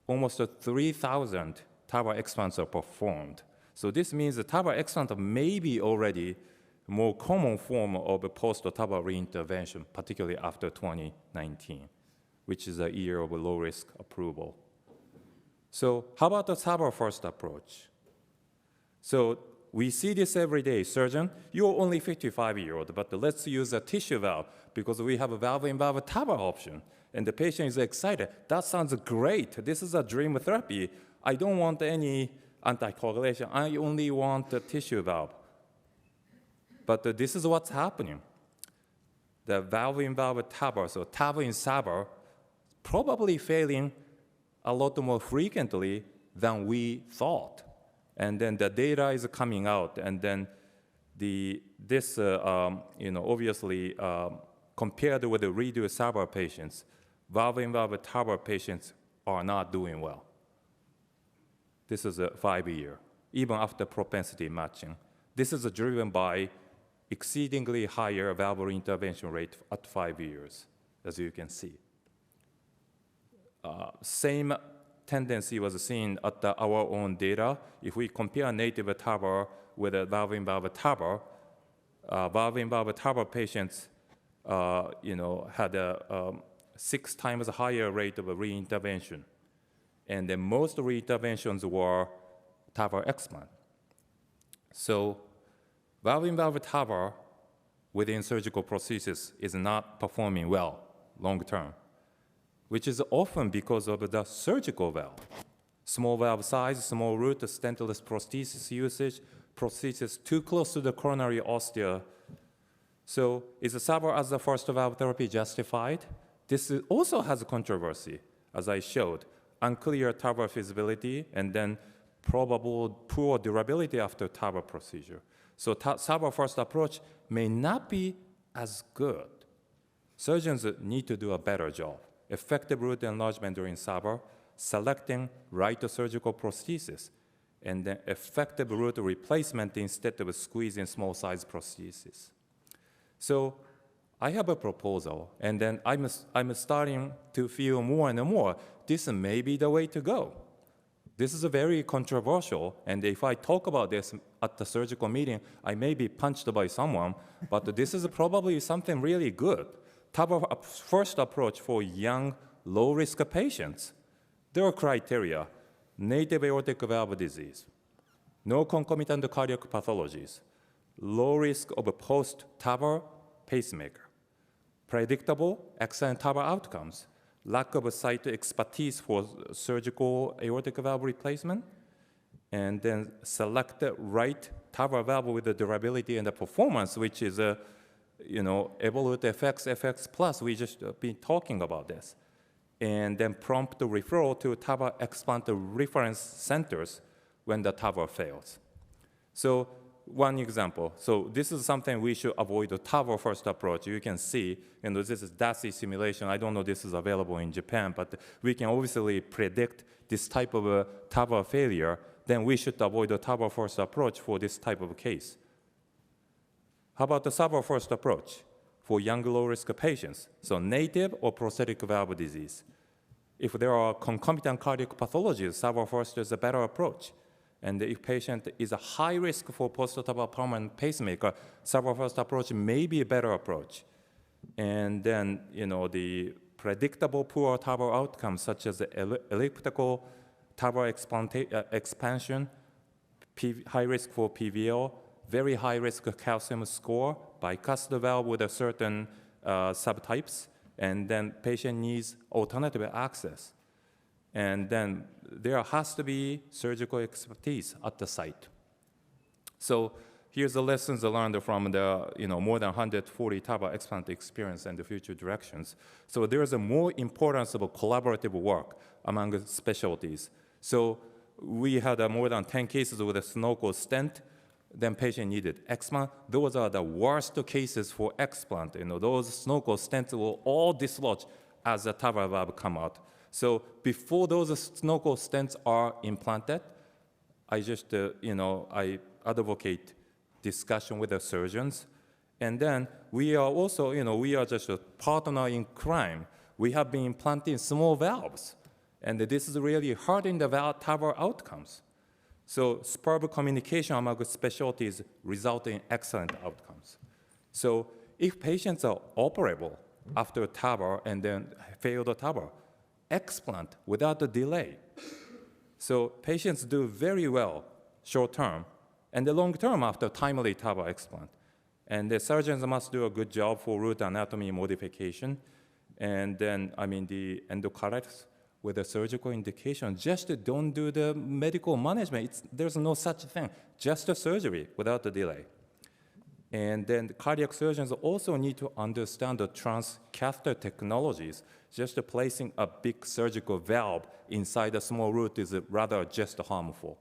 almost 3,000 TAVR expands are performed. So this means the TAVR explant may be already more common form of a post-TAVR reintervention, particularly after 2019, which is a year of low-risk approval. So how about the TAVR first approach? So we see this every day. Surgeon, you're only 55-year-old, but let's use a tissue valve because we have a valve-in-valve TAVR option. And the patient is excited. That sounds great. This is a dream therapy. I don't want any anticoagulation. I only want a tissue valve. But this is what's happening. The valve-in-valve TAVR, so TAVR in SAVR, probably failing a lot more frequently than we thought. And then the data is coming out, and then obviously compared with the redo SAVR patients, valve-in-valve TAVR patients are not doing well. This is a 5-year, even after propensity matching. This is driven by exceedingly higher valve intervention rate at 5 years, as you can see. Same tendency was seen at our own data. If we compare native TAVR with a valve-in-valve TAVR, valve-in-valve TAVR patients, had a 6 times higher rate of reintervention, and then most reinterventions were TAVR explant. So valve-in-valve TAVR within surgical prosthesis is not performing well long term, which is often because of the surgical valve. Small valve size, small root, stentless prosthesis usage, prosthesis too close to the coronary ostia. So is the SAVR as the first valve therapy justified? This also has a controversy, as I showed. Unclear TAVR feasibility, and then probable poor durability after TAVR procedure. So SAVR first approach may not be as good. Surgeons need to do a better job. Effective root enlargement during SAVR, selecting right surgical prosthesis, and then effective root replacement instead of squeezing small size prosthesis. So I have a proposal, and then I'm starting to feel more and more, this may be the way to go. This is very controversial, and if I talk about this at the surgical meeting, I may be punched by someone, but this is probably something really good. TAVR first approach for young, low-risk patients There are criteria: native aortic valve disease, no concomitant cardiac pathologies, low risk of a post-TAVR pacemaker, predictable excellent TAVR outcomes, lack of site expertise for surgical aortic valve replacement, and then select the right TAVR valve with the durability and the performance, which is Evolut FX Plus. We just been talking about this. And then prompt the referral to TAVR explant reference centers when the TAVR fails. So one example. So this is something we should avoid, the TAVR first approach. You can see, this is DASI simulation. I don't know if this is available in Japan, but we can obviously predict this type of a TAVR failure. Then we should avoid the TAVR first approach for this type of case. How about the TAVR first approach for young low-risk patients? So native or prosthetic valve disease. If there are concomitant cardiac pathologies, TAVR first is a better approach. And if patient is a high risk for post-TAVR permanent pacemaker, TAVR first approach may be a better approach. And then, the predictable poor TAVR outcomes, such as elliptical TAVR expansion, high risk for PVL, very high risk calcium score, bypass the valve with a certain subtypes, and then patient needs alternative access. And then there has to be surgical expertise at the site. So here's the lessons learned from the more than 140 TAVR explant experience and the future directions. So there is a more importance of a collaborative work among specialties. So we had more than 10 cases with a snorkel stent. Then patient needed explant. Those are the worst cases for explant. Those snorkel stents will all dislodge as the TAVR valve come out. So before those snorkel stents are implanted, I just, I advocate discussion with the surgeons. And then we are also, we are just a partner in crime. We have been implanting small valves. And this is really hurting the TAVR outcomes. So superb communication among specialties result in excellent outcomes. So if patients are operable after TAVR and then fail the TAVR, explant without a delay. So patients do very well short term and the long term after timely TAVR explant. And the surgeons must do a good job for root anatomy modification. And then, the endocarditis with a surgical indication, just don't do the medical management. There's no such thing, just a surgery without a delay. And then the cardiac surgeons also need to understand the transcatheter technologies. Just placing a big surgical valve inside a small root is rather just harmful.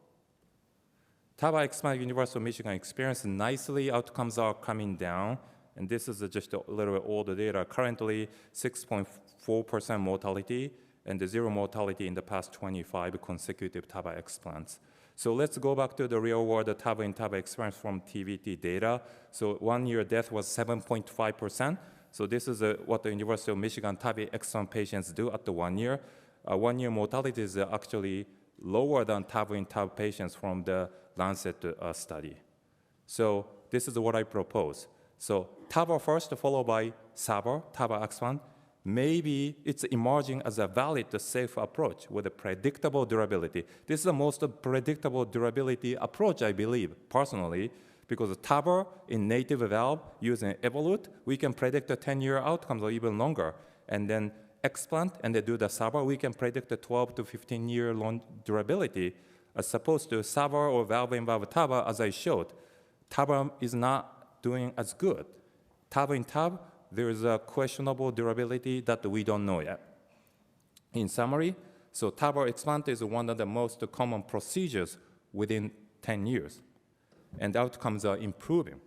TAVI expanded University of Michigan experience, nicely outcomes are coming down. And this is just a little bit older data. Currently, 6.4% mortality and the zero mortality in the past 25 consecutive TAVI explants. So let's go back to the real world TAVI and TAVI experience from TVT data. So 1 year death was 7.5%. So this is what the University of Michigan TAVI explant patients do at the 1 year. 1 year mortality is actually lower than TAVI and TAV patients from the Lancet study. So this is what I propose. So TAVR first, followed by SAVR, TAVR explant. Maybe it's emerging as a valid, safe approach with a predictable durability. This is the most predictable durability approach, I believe, personally, because TAVR in native valve using Evolut, we can predict the 10-year outcomes or even longer. And then explant and they do the SAVR, we can predict the 12 to 15-year long durability, as opposed to SAVR or valve-in-valve TAVR, as I showed. TAVR is not doing as good. TAVR in TAV, there is a questionable durability that we don't know yet. In summary, so TAVR explant is one of the most common procedures within 10 years, and outcomes are improving.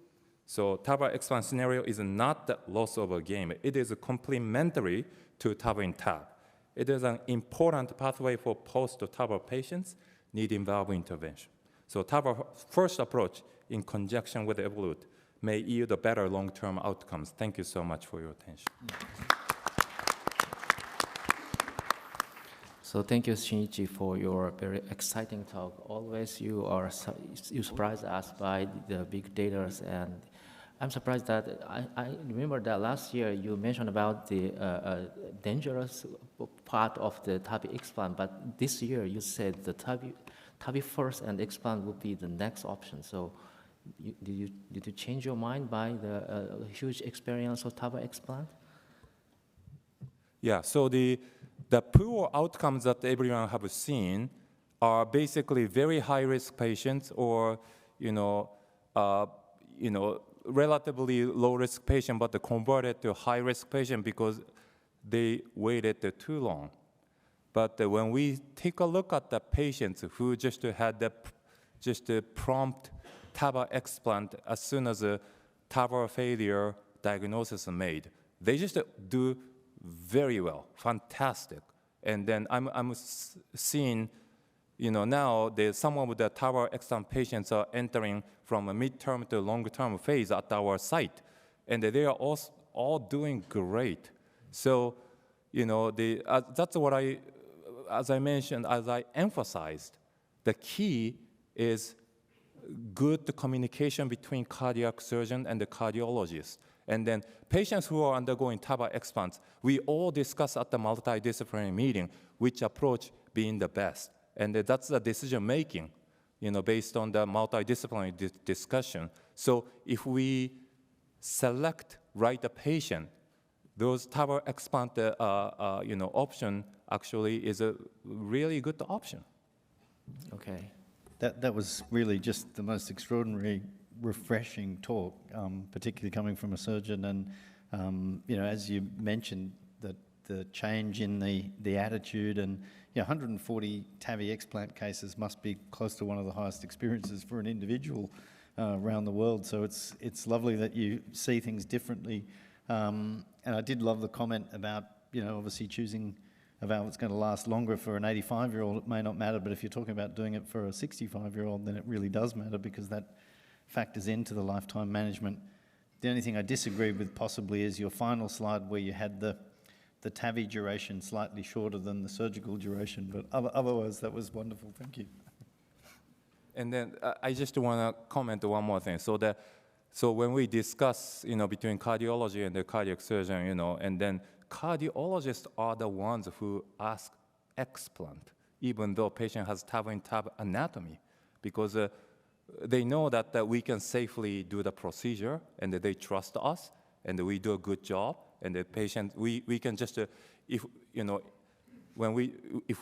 So TAVR explant scenario is not the loss of a game. It is complementary to TAVR in TAV. It is an important pathway for post-TAVR patients needing valve intervention. So TAVR first approach in conjunction with Evolut may yield a better long-term outcomes. Thank you so much for your attention. So thank you, Shinichi, for your very exciting talk. Always you surprise us by the big data and I'm surprised that I remember that last year you mentioned about the dangerous part of the TAVI explant, but this year you said the TAVI first and explant would be the next option. So did you change your mind by the huge experience of TAVI explant? Yeah, so the poor outcomes that everyone have seen are basically very high-risk patients or, relatively low-risk patient, but they converted to high-risk patient because they waited too long. But when we take a look at the patients who just had the prompt TAVR explant as soon as a TAVR failure diagnosis is made, they just do very well, fantastic. And then I'm seeing, now some of the TAVR explant patients are entering from a midterm to long-term phase at our site, and they are all doing great. So, that's what as I emphasized, the key is good communication between cardiac surgeon and the cardiologist. And then patients who are undergoing TAVR explants, we all discuss at the multidisciplinary meeting which approach being the best. And that's the decision making, based on the multidisciplinary discussion. So if we select right patient, those TAVR explant, option actually is a really good option. Okay. That was really just the most extraordinary, refreshing talk, particularly coming from a surgeon. And, as you mentioned, the change in the attitude and 140 TAVI explant cases must be close to one of the highest experiences for an individual around the world. So it's lovely that you see things differently. And I did love the comment about, obviously choosing a valve that's going to last longer for an 85-year-old, it may not matter, but if you're talking about doing it for a 65-year-old, then it really does matter because that factors into the lifetime management. The only thing I disagree with possibly is your final slide where you had the TAVI duration slightly shorter than the surgical duration, but otherwise that was wonderful. Thank you. And then I just want to comment one more thing. So when we discuss, between cardiology and the cardiac surgeon, and then cardiologists are the ones who ask explant, even though patient has TAVI and TAVI anatomy, because they know that we can safely do the procedure, and that they trust us, and we do a good job, and the patient, we can just, if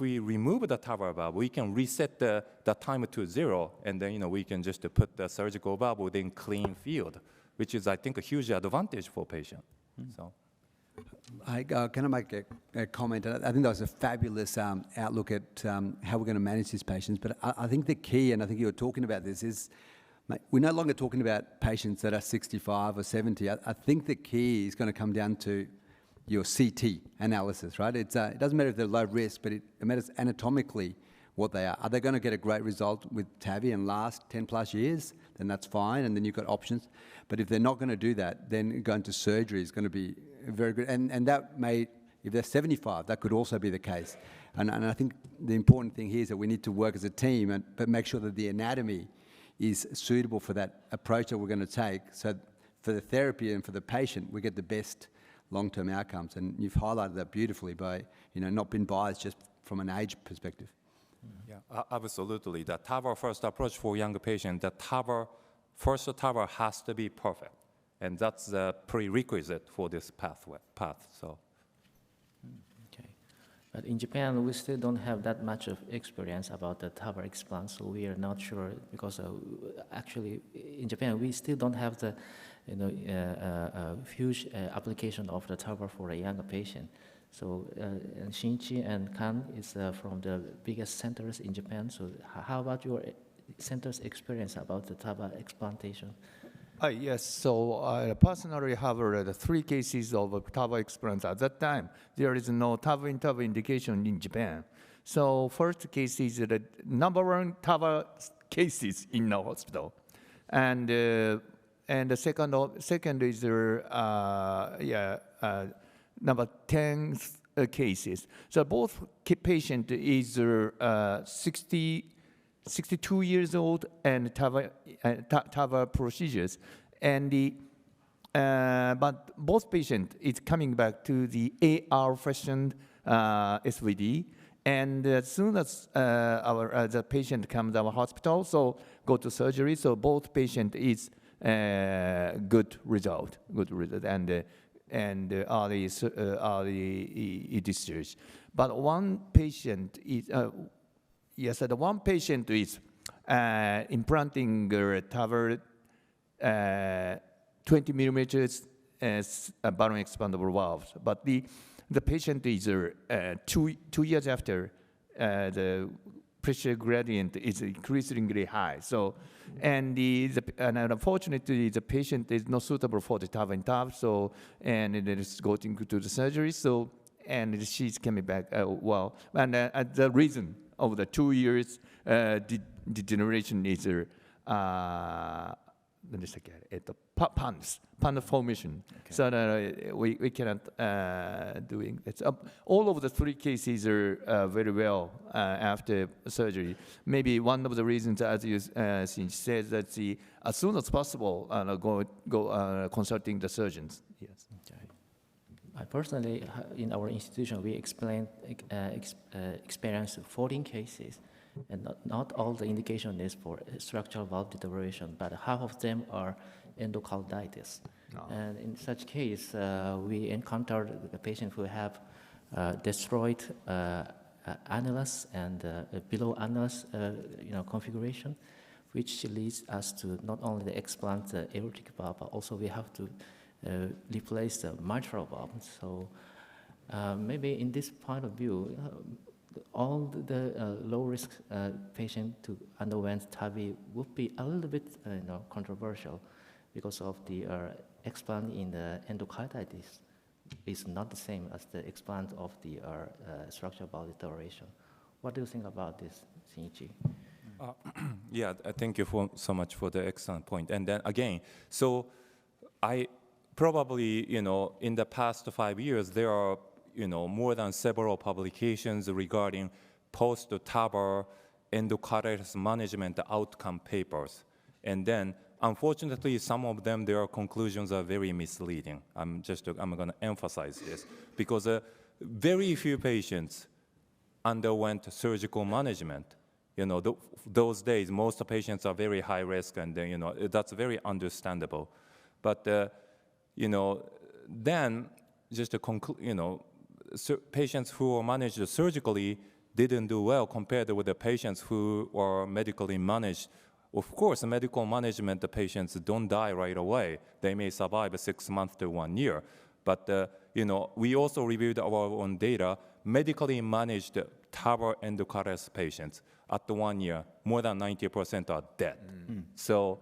we remove the TAVR valve, we can reset the time to 0, and then we can just put the surgical valve within clean field, which is, I think, a huge advantage for patient. So. Can I make a comment? I think that was a fabulous outlook at how we're going to manage these patients. But I think the key, and I think you were talking about this, is we're no longer talking about patients that are 65 or 70. I think the key is going to come down to your CT analysis, right? It doesn't matter if they're low risk, but it matters anatomically what they are. Are they going to get a great result with TAVI and last 10 plus years? Then that's fine, and then you've got options. But if they're not going to do that, then going to surgery is going to be very good. And that may, if they're 75, that could also be the case. And I think the important thing here is that we need to work as a team, but make sure that the anatomy is suitable for that approach that we're going to take. So for the therapy and for the patient, we get the best long-term outcomes. And you've highlighted that beautifully by, not being biased just from an age perspective. Yeah, absolutely. The TAVR first approach for younger patients, the first TAVR has to be perfect. And that's the prerequisite for this path. So. Okay. But in Japan, we still don't have that much of experience about the TAVR explant, so we are not sure because actually in Japan, we still don't have the huge application of the TAVR for a younger patient. So Shinichi and Kan is from the biggest centers in Japan. So how about your center's experience about the TAVR explantation? Yes, so I personally have 3 cases of TAVR explant. At that time, there is no TAVR in TAVR indication in Japan. So first case is the number 1 TAVR cases in the hospital. And the second is number 10 cases. So both patient is 62 years old and TAVR procedures. And But both patient is coming back to the AR fashioned SVD. And as soon as the patient comes to our hospital, so go to surgery. So both patient is good result, and early discharge. But one patient is one patient is implanting TAVR 20 millimeters as a balloon expandable valve. But the patient is 2 years after the pressure gradient is increasingly high. So, and unfortunately, the patient is not suitable for the TAV and TAV. So, and it is going to the surgery. So, and she's coming back well. And the reason of the 2 years degeneration is pond formation. Okay. So that we cannot doing it. All of the 3 cases are very well after surgery. Maybe one of the reasons, as you said, that as soon as possible go consulting the surgeons. Yes. Okay. I personally, in our institution, we experienced 14 cases. And not all the indication is for structural valve deterioration, but half of them are endocarditis. Oh. And in such case, we encountered a patient who have destroyed annulus and below annulus configuration, which leads us to not only explant the aortic valve, but also we have to replace the mitral valve. So maybe in this point of view, all the low-risk patient to underwent TAVI would be a little bit controversial because of the explant in the endocarditis is not the same as the explant of the structural valve deterioration. What do you think about this, Shinichi? Yeah, thank you so much for the excellent point. And then again, so I probably, in the past 5 years, there are more than several publications regarding post-TAVR endocarditis management outcome papers. And then, unfortunately, some of them, their conclusions are very misleading. I'm going to emphasize this because very few patients underwent surgical management. Those days, most patients are very high risk, and that's very understandable. But then, just to conclude, patients who were managed surgically didn't do well compared with the patients who were medically managed. Of course, medical management, the patients don't die right away. They may survive 6 months to 1 year. But, we also reviewed our own data. Medically managed TAVR endocarditis patients at 1 year, more than 90% are dead. Mm. So,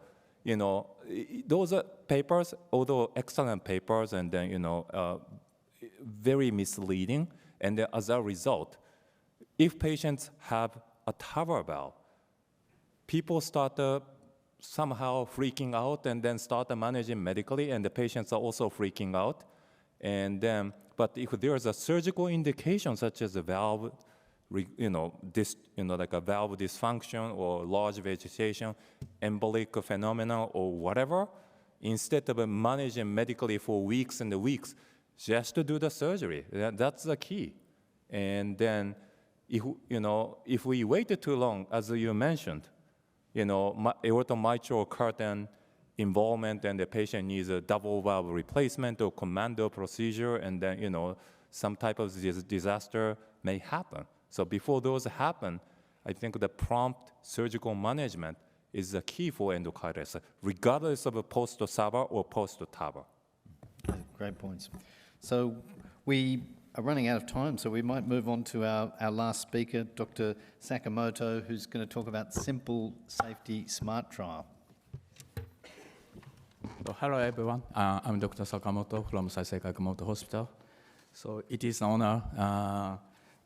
those are papers, although excellent papers, and then, very misleading, and as a result, if patients have a TAVR valve, people start somehow freaking out and then start managing medically, and the patients are also freaking out. And then, but if there is a surgical indication such as a valve, like a valve dysfunction or large vegetation, embolic phenomena or whatever, instead of managing medically for weeks and weeks, just to do the surgery. That's the key. And then, if we waited too long, as you mentioned, aortomitral curtain involvement, and the patient needs a double valve replacement or commando procedure, and then some type of disaster may happen. So before those happen, I think the prompt surgical management is the key for endocarditis, regardless of a post-TAVR or post-TAVR. Great points. So we are running out of time, so we might move on to our last speaker, Dr. Sakamoto, who's going to talk about Simple Safety Smart Trial. So, hello, everyone. I'm Dr. Sakamoto from Saisei Kakamoto Hospital. So it is an honor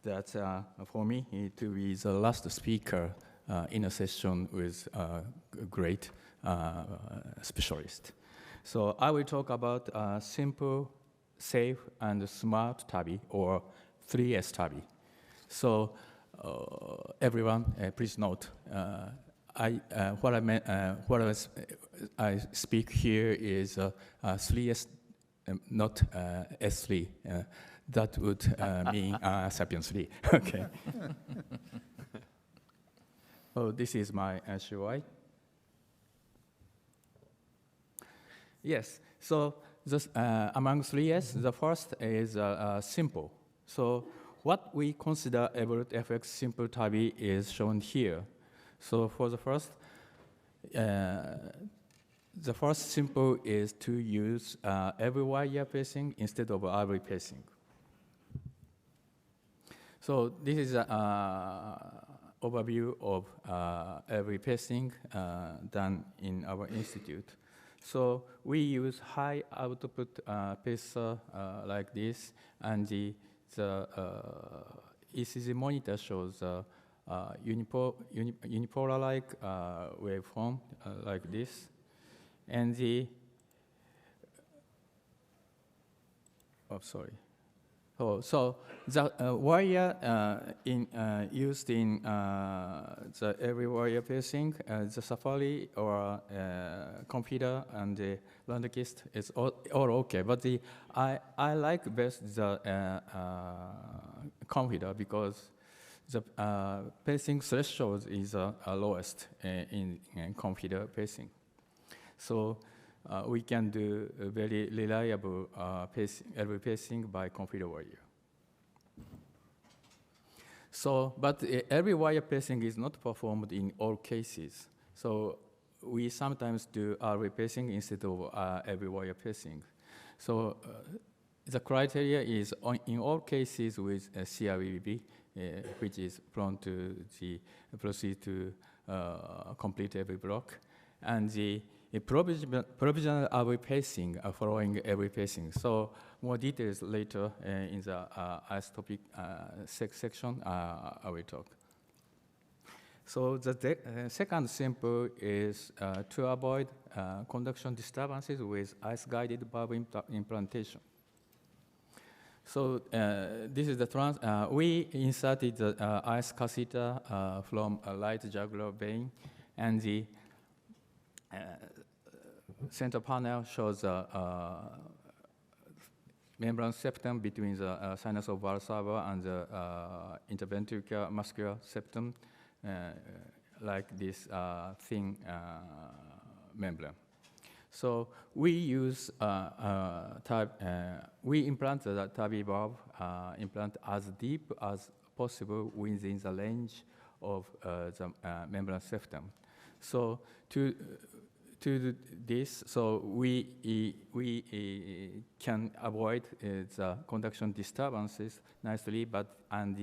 that for me to be the last speaker in a session with a great specialist. So I will talk about simple, safe, and smart TAVI, or 3S TAVI. So everyone, please note, what I I speak here is 3S, not S3. That would mean Sapien 3. Okay. Oh, this is my SUI. Yes, so this, among 3S, the first is simple. So what we consider Evolut FX simple TAVI is shown here. So for the first simple is to use every wire pacing instead of every pacing. So this is an overview of every pacing done in our institute. So we use high output pacer like this, and the ECG monitor shows unipolar-like waveform like this. And the, so the wire used in the every wire pacing, the Safari or computer and the Landkist is all okay. But I like best the computer because the pacing threshold is lowest in computer pacing. So we can do a very reliable every pacing by computer wire. So, but every wire pacing is not performed in all cases. So we sometimes do every pacing instead of every wire pacing. So the criteria is in all cases with CRVB, which is prone to proceed to complete every block, and the provisional every pacing following every pacing. So more details later in the isotopic section I will talk. So the second simple is to avoid conduction disturbances with ice-guided valve implantation. So this is the we inserted the ice catheter from a right jugular vein, and the center panel shows the membrane septum between the sinus of Valsalva and the interventricular muscular septum, like this thin membrane. So we use we implant the TAVI valve implant as deep as possible within the range of the membrane septum. So to do this, so we can avoid the conduction disturbances nicely, but and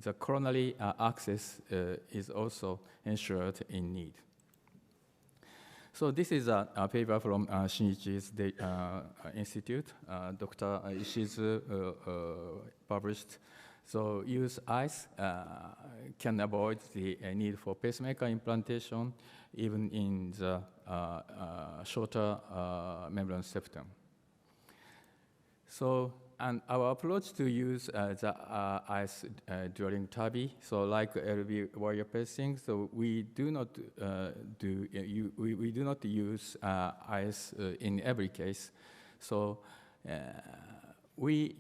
the coronary access is also ensured in need. So this is a paper from Shinichi's institute. Dr. Ishizu published. So use ice can avoid the need for pacemaker implantation even in the shorter membrane septum. So, and our approach to use the ice during TAVI, so like LV wire pacing, so we do not we do not use ice in every case. So we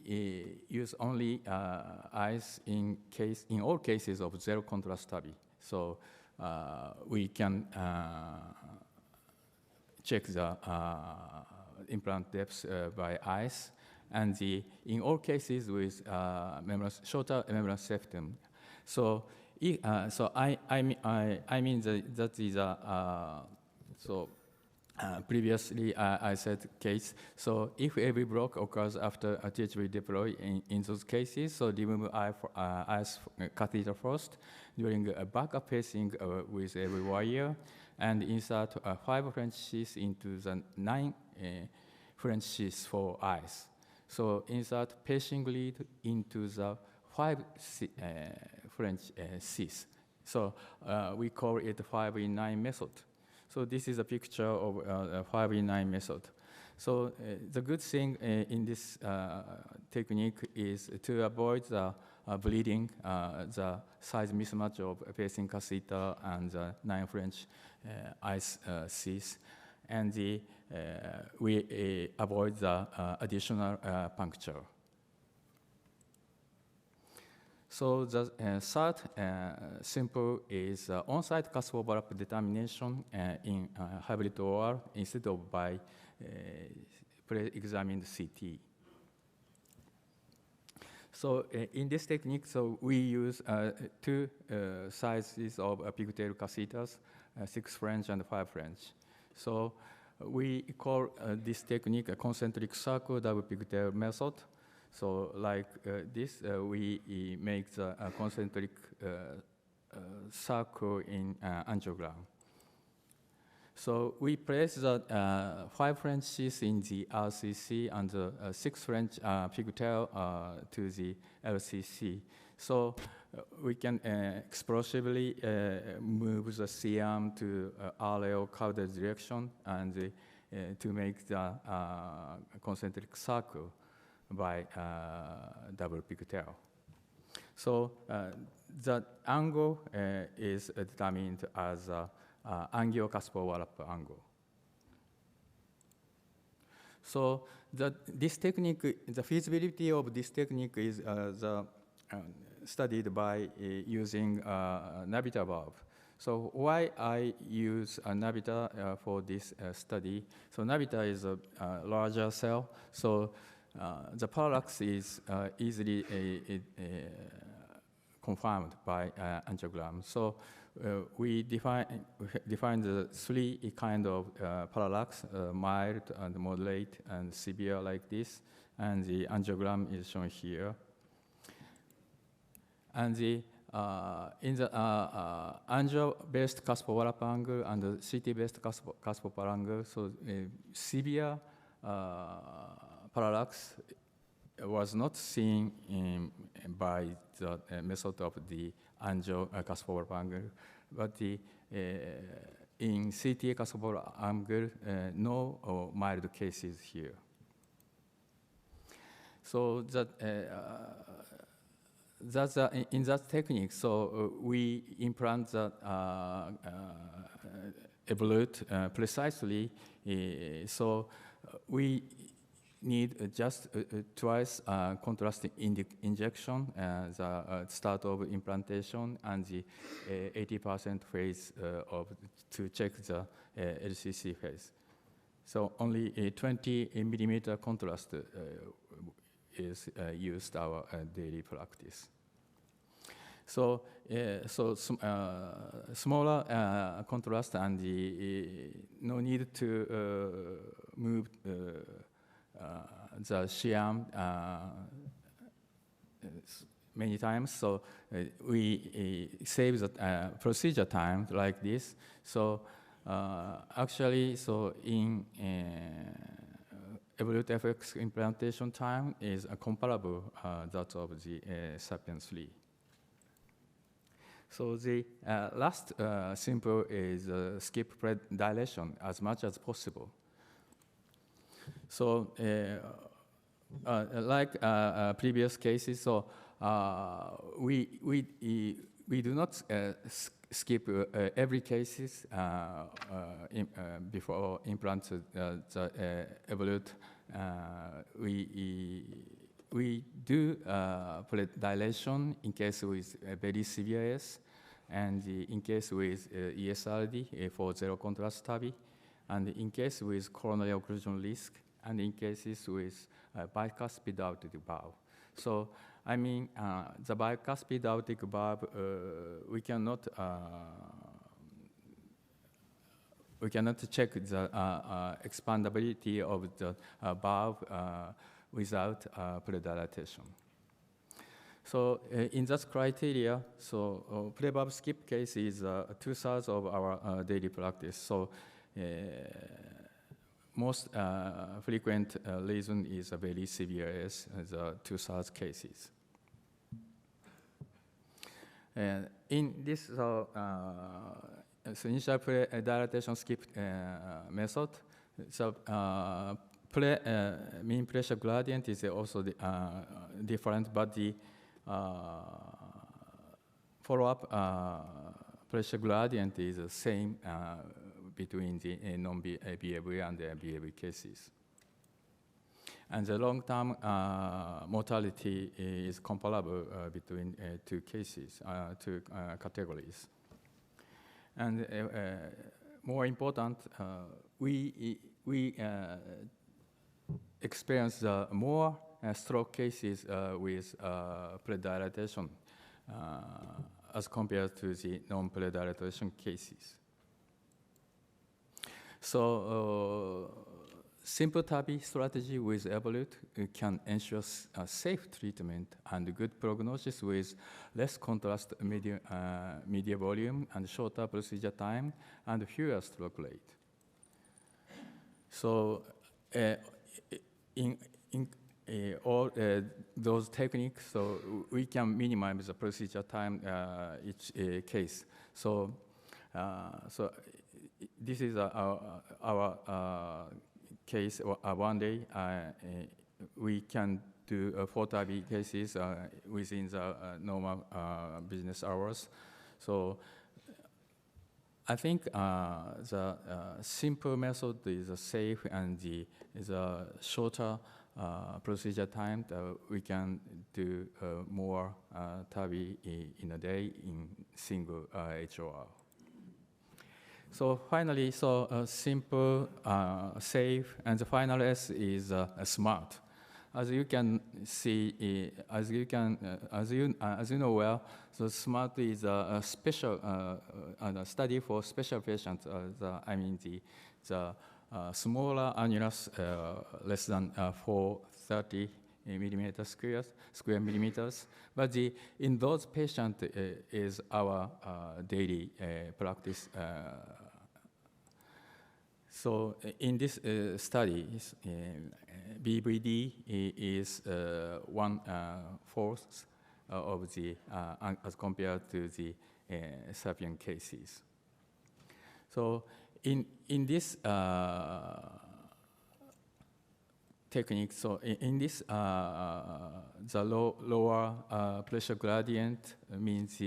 use only ice in all cases of zero contrast TAVI. So we can check the implant depth by ice. And in all cases with shorter membrane septum. So, so I mean that is previously I said case. So if every block occurs after a THV deploy in those cases, so remove ice catheter first during a backup pacing with every wire, and insert 5 French sheaths into the 9 French sheaths for ice. So insert pacing lead into the 5 French sheaths. So we call it 5-in-9 method. So this is a picture of a 5-in-9 method. So the good thing in this technique is to avoid the bleeding, the size mismatch of a pacing catheter and the 9 French ICs, and we avoid the additional puncture. So the third simple is on-site cusp overlap determination in hybrid OR instead of by pre-examined CT. So in this technique, so we use 2 sizes of pigtail catheters, 6 French and 5 French. So we call this technique a concentric circle double pigtail method. So like this, we make the concentric circle in angiogram. So we place the 5 Frenches in the RCC and the 6 French pigtail to the LCC. So we can explosively move the CM to RL curved direction and to make the concentric circle by double pigtail. So the angle is determined as angular cusp overlap angle. So this technique, the feasibility of this technique is studied by using Navita valve. So why I use Navita for this study? So Navita is a larger cell, so the parallax is easily confirmed by angiogram. So we define the 3 kind of parallax, mild and moderate and severe like this, and the angiogram is shown here. And the in the angio-based cusp overlap angle and the CT-based cusp overlap angle, so severe parallax was not seen by the method of the angio cusp overlap angle, but in CTA cusp overlap angle, no mild cases here. So that's in that technique. So we implant the Evolut precisely. So we need just twice contrast injection, the start of implantation, and the 80% phase to check the LCC phase. So only a 20 millimeter contrast is used our daily practice. So, smaller contrast and no need to move the sham many times. So we save the procedure time like this. So actually, so in Evolut FX implantation time is comparable that of the Sapien 3. So the last simple is skip dilation as much as possible. So like previous cases, so we do not skip every cases before implant the Evolut. We do dilation in case with very severe AS, and in case with ESRD for zero contrast TAVI, and in case with coronary occlusion risk, and in cases with bicuspid aortic valve. So, I mean, the bicuspid aortic valve, we cannot check the expandability of the valve without pre-dilatation. So in that criteria, so pre-BAV skip case is 2/3 of our daily practice. So most frequent reason is a very severe AS, the 2/3 cases. In this, so initial pre-dilatation skip method, so mean pressure gradient is also different, but the follow-up pressure gradient is the same between the non-BAV and the BAV cases. And the long-term mortality is comparable between two cases, two categories. And more important, we experience more stroke cases with predilatation as compared to the non-predilatation cases. So simple TAVI strategy with Evolut can ensure safe treatment and good prognosis with less contrast media volume and shorter procedure time and fewer stroke rate. So in all those techniques, so we can minimize the procedure time each case. So, this is our case. One day we can do 4 TAVI cases within the normal business hours. So I think the simple method is safe and is a shorter procedure time that we can do more TAVI in a day in single HOR. So finally, simple, safe, and the final S is smart. As you can see, as you know well, so SMART is a special study for special patients. I mean the smaller annulus, less than 430 square millimeters. But in those patients is our daily practice. So in this study, BVD is 1/4 of the as compared to the SAPIEN cases. So in this technique, so in this the lower pressure gradient means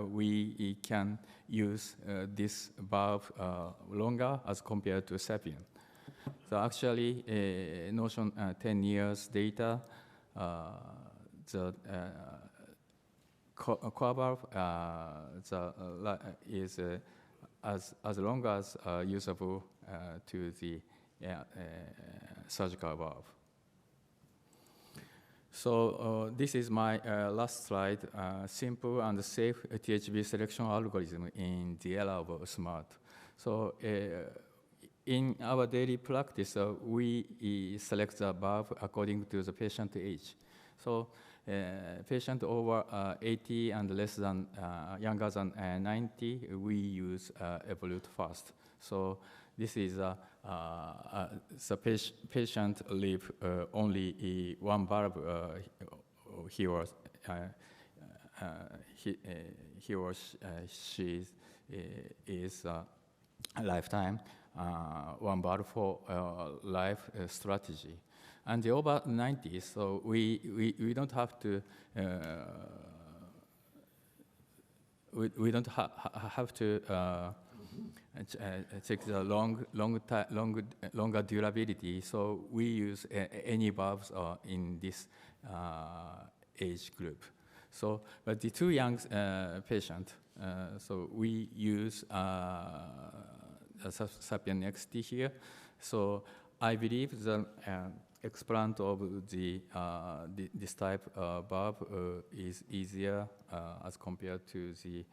we can use this valve longer as compared to SAPIEN. So actually, Notion 10 years data, the core valve is as long as usable to the surgical valve. So this is my last slide, simple and safe THV selection algorithm in the era of SMART. So in our daily practice, we select the valve according to the patient age. So patient over 80 and less than, younger than 90, we use Evolut first. So this is the patient leave only one valve he or she is a lifetime, one valve for life strategy. And the over 90s, so we don't have to we don't have to check the longer durability. So we use any valves in this age group. So, but the too young patient, so we use SAPIEN XT here. So I believe the explant of this type of valve is easier as compared to the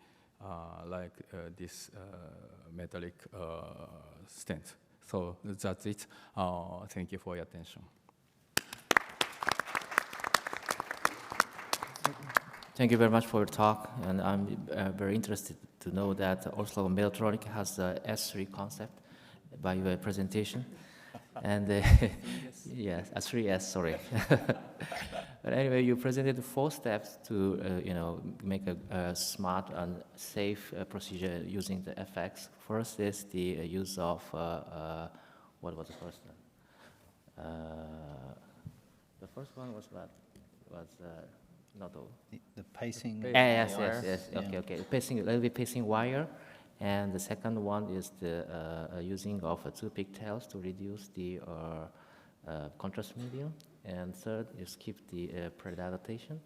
this metallic stent. So that's it. Thank you for your attention. Thank you very much for your talk, and I'm very interested to know that Oslo Medtronic has the S3 concept by your presentation. And yes, 3S, sorry. But anyway, you presented 4 steps to make a smart and safe procedure using the FX. First is the use of what was the first one? The first one was what? Not all. The pacing. Yes, wire. yes. Yeah. Okay, okay. Pacing, a little bit pacing wire. And the second one is the using of two pigtails to reduce the contrast medium. And third is keep the predilation.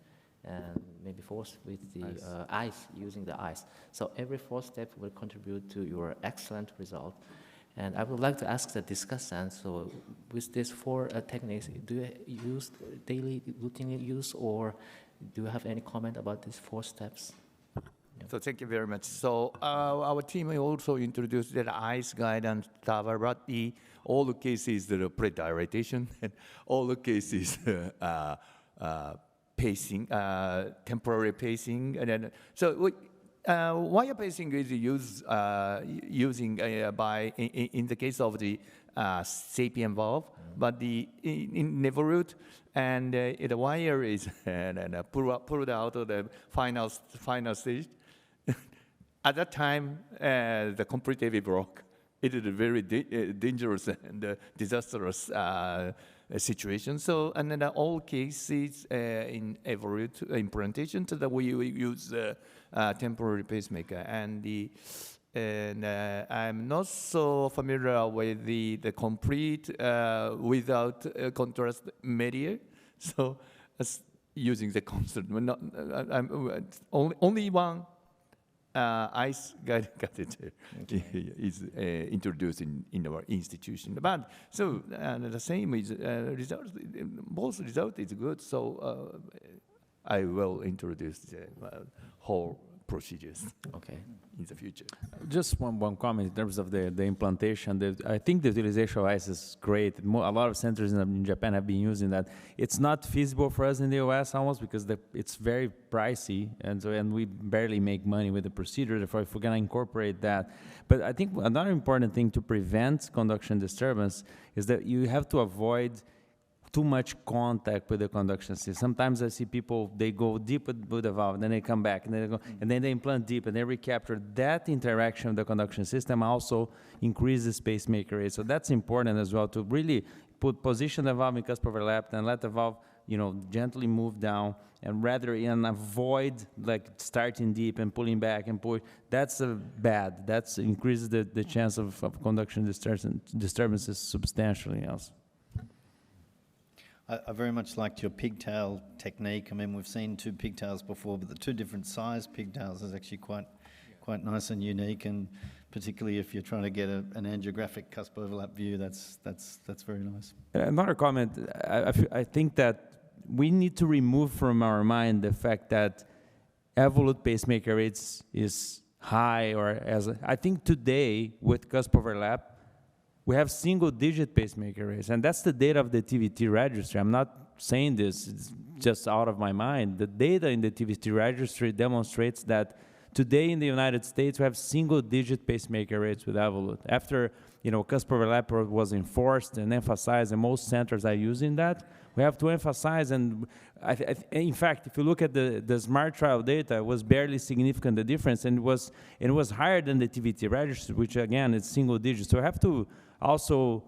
And maybe fourth with the ice, using the ice. So every fourth step will contribute to your excellent result. And I would like to ask the discussant, so with these four techniques, do you use daily routinely use, or do you have any comment about these four steps? So thank you very much. So our team also introduced that ice guidance TAVR, but all the cases the pre-dilatation and all the cases pacing, temporary pacing, and then so wire pacing is used using by in the case of the sapien valve, but in Evolut and the wire is pulled out of the final stage. At that time, the complete TAVI broke. It is a very dangerous and disastrous situation. So, and in all cases in Evolut implantation, so that we use temporary pacemaker. And I'm not so familiar with the complete without contrast media. So, using the constant, not, only one. ICE catheter is introduced in our institution. But so the same is result. Both result is good. So I will introduce the whole procedures. Okay. In the future. Just one comment in terms of the implantation. I think the utilization of ice is great. A lot of centers in Japan have been using that. It's not feasible for us in the US almost because it's very pricey, and we barely make money with the procedure. Therefore, if we're going to incorporate that. But I think another important thing to prevent conduction disturbance is that you have to avoid too much contact with the conduction system. Sometimes I see people, they go deep with the valve, then they come back, and then they go, and then they implant deep, and they recapture. That interaction with the conduction system also increases pacemaker rate. So that's important as well, to really position the valve in cusp overlap and let the valve, gently move down, and rather avoid like starting deep and pulling back and push. That's bad. That increases the chance of conduction disturbances substantially else. I very much liked your pigtail technique. I mean, we've seen two pigtails before, but the two different size pigtails is actually quite nice and unique, and particularly if you're trying to get an angiographic cusp overlap view, that's very nice. Another comment, I think that we need to remove from our mind the fact that Evolut pacemaker rates is high, I think today with cusp overlap, we have single-digit pacemaker rates, and that's the data of the TVT registry. I'm not saying this, it's just out of my mind. The data in the TVT registry demonstrates that today in the United States, we have single-digit pacemaker rates with Evolut. After, cusp overlap was enforced and emphasized, and most centers are using that, we have to emphasize, and in fact, if you look at the SMART trial data, it was barely significant, the difference, and it was higher than the TVT registry, which again, is single digits. So I have to also,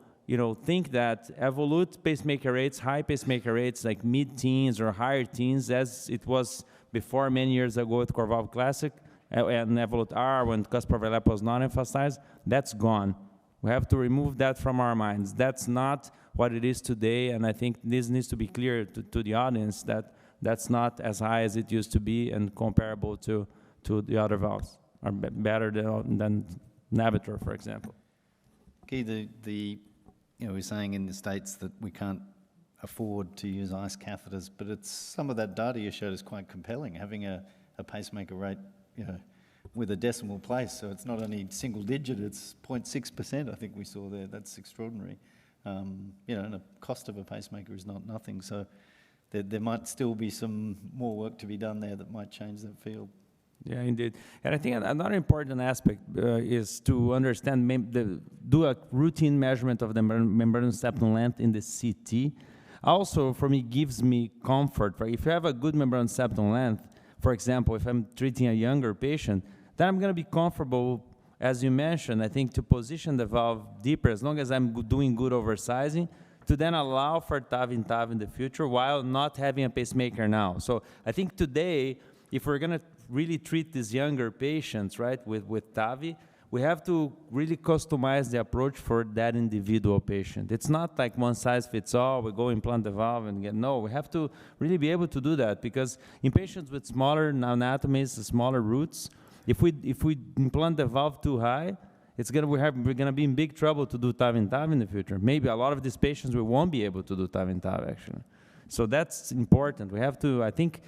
think that Evolut pacemaker rates, high pacemaker rates, like mid-teens or higher teens, as it was before many years ago with CoreValve Classic and Evolut R, when cusp overlap was not emphasized, that's gone. We have to remove that from our minds. That's not what it is today, and I think this needs to be clear to the audience that that's not as high as it used to be and comparable to the other valves, or better than Navitor, for example. Okay, we're saying in the States that we can't afford to use ICE catheters, but some of that data you showed is quite compelling, having a pacemaker rate, with a decimal place. So it's not only single digit, it's 0.6%, I think we saw there. That's extraordinary. And the cost of a pacemaker is not nothing. So there might still be some more work to be done there that might change that field. Yeah, indeed. And I think another important aspect is to understand, do a routine measurement of the membranous septum length in the CT. Also, for me, gives me comfort. Right? If you have a good membranous septum length, for example, if I'm treating a younger patient, then I'm going to be comfortable, as you mentioned, I think, to position the valve deeper, as long as I'm doing good oversizing, to then allow for TAVI and TAV in the future while not having a pacemaker now. So I think today, if we're going to really treat these younger patients, right, with TAVI, we have to really customize the approach for that individual patient. It's not like one size fits all, we go implant the valve and get, no, we have to really be able to do that, because in patients with smaller anatomies, smaller roots, if we implant the valve too high, we're gonna be in big trouble to do TAV and TAV in the future. Maybe a lot of these patients we won't be able to do TAV and TAV actually. So that's important. We have to, I think,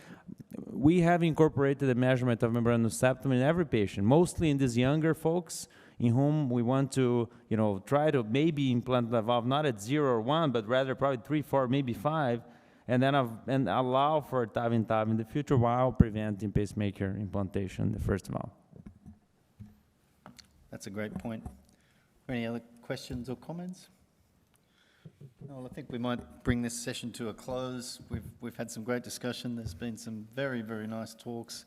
we have incorporated the measurement of membranous septum in every patient, mostly in these younger folks in whom we want to, try to maybe implant the valve not at 0 or 1, but rather probably 3, 4, maybe 5, and then and allow for TAV and TAV in the future while preventing pacemaker implantation, the first valve. That's a great point. Any other questions or comments? Well, I think we might bring this session to a close. We've had some great discussion. There's been some very, very nice talks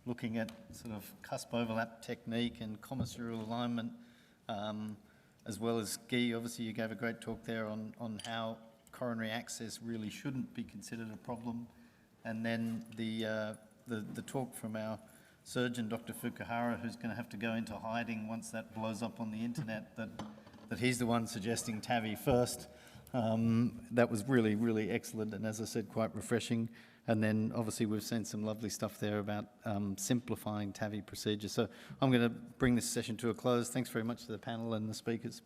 looking at sort of cusp overlap technique and commissural alignment, as well as Guy, obviously you gave a great talk there on how coronary access really shouldn't be considered a problem. And then the talk from our surgeon, Dr. Fukuhara, who's going to have to go into hiding once that blows up on the internet, that he's the one suggesting TAVI first. That was really, really excellent, and as I said, quite refreshing. And then obviously we've seen some lovely stuff there about simplifying TAVI procedures. So I'm going to bring this session to a close. Thanks very much to the panel and the speakers.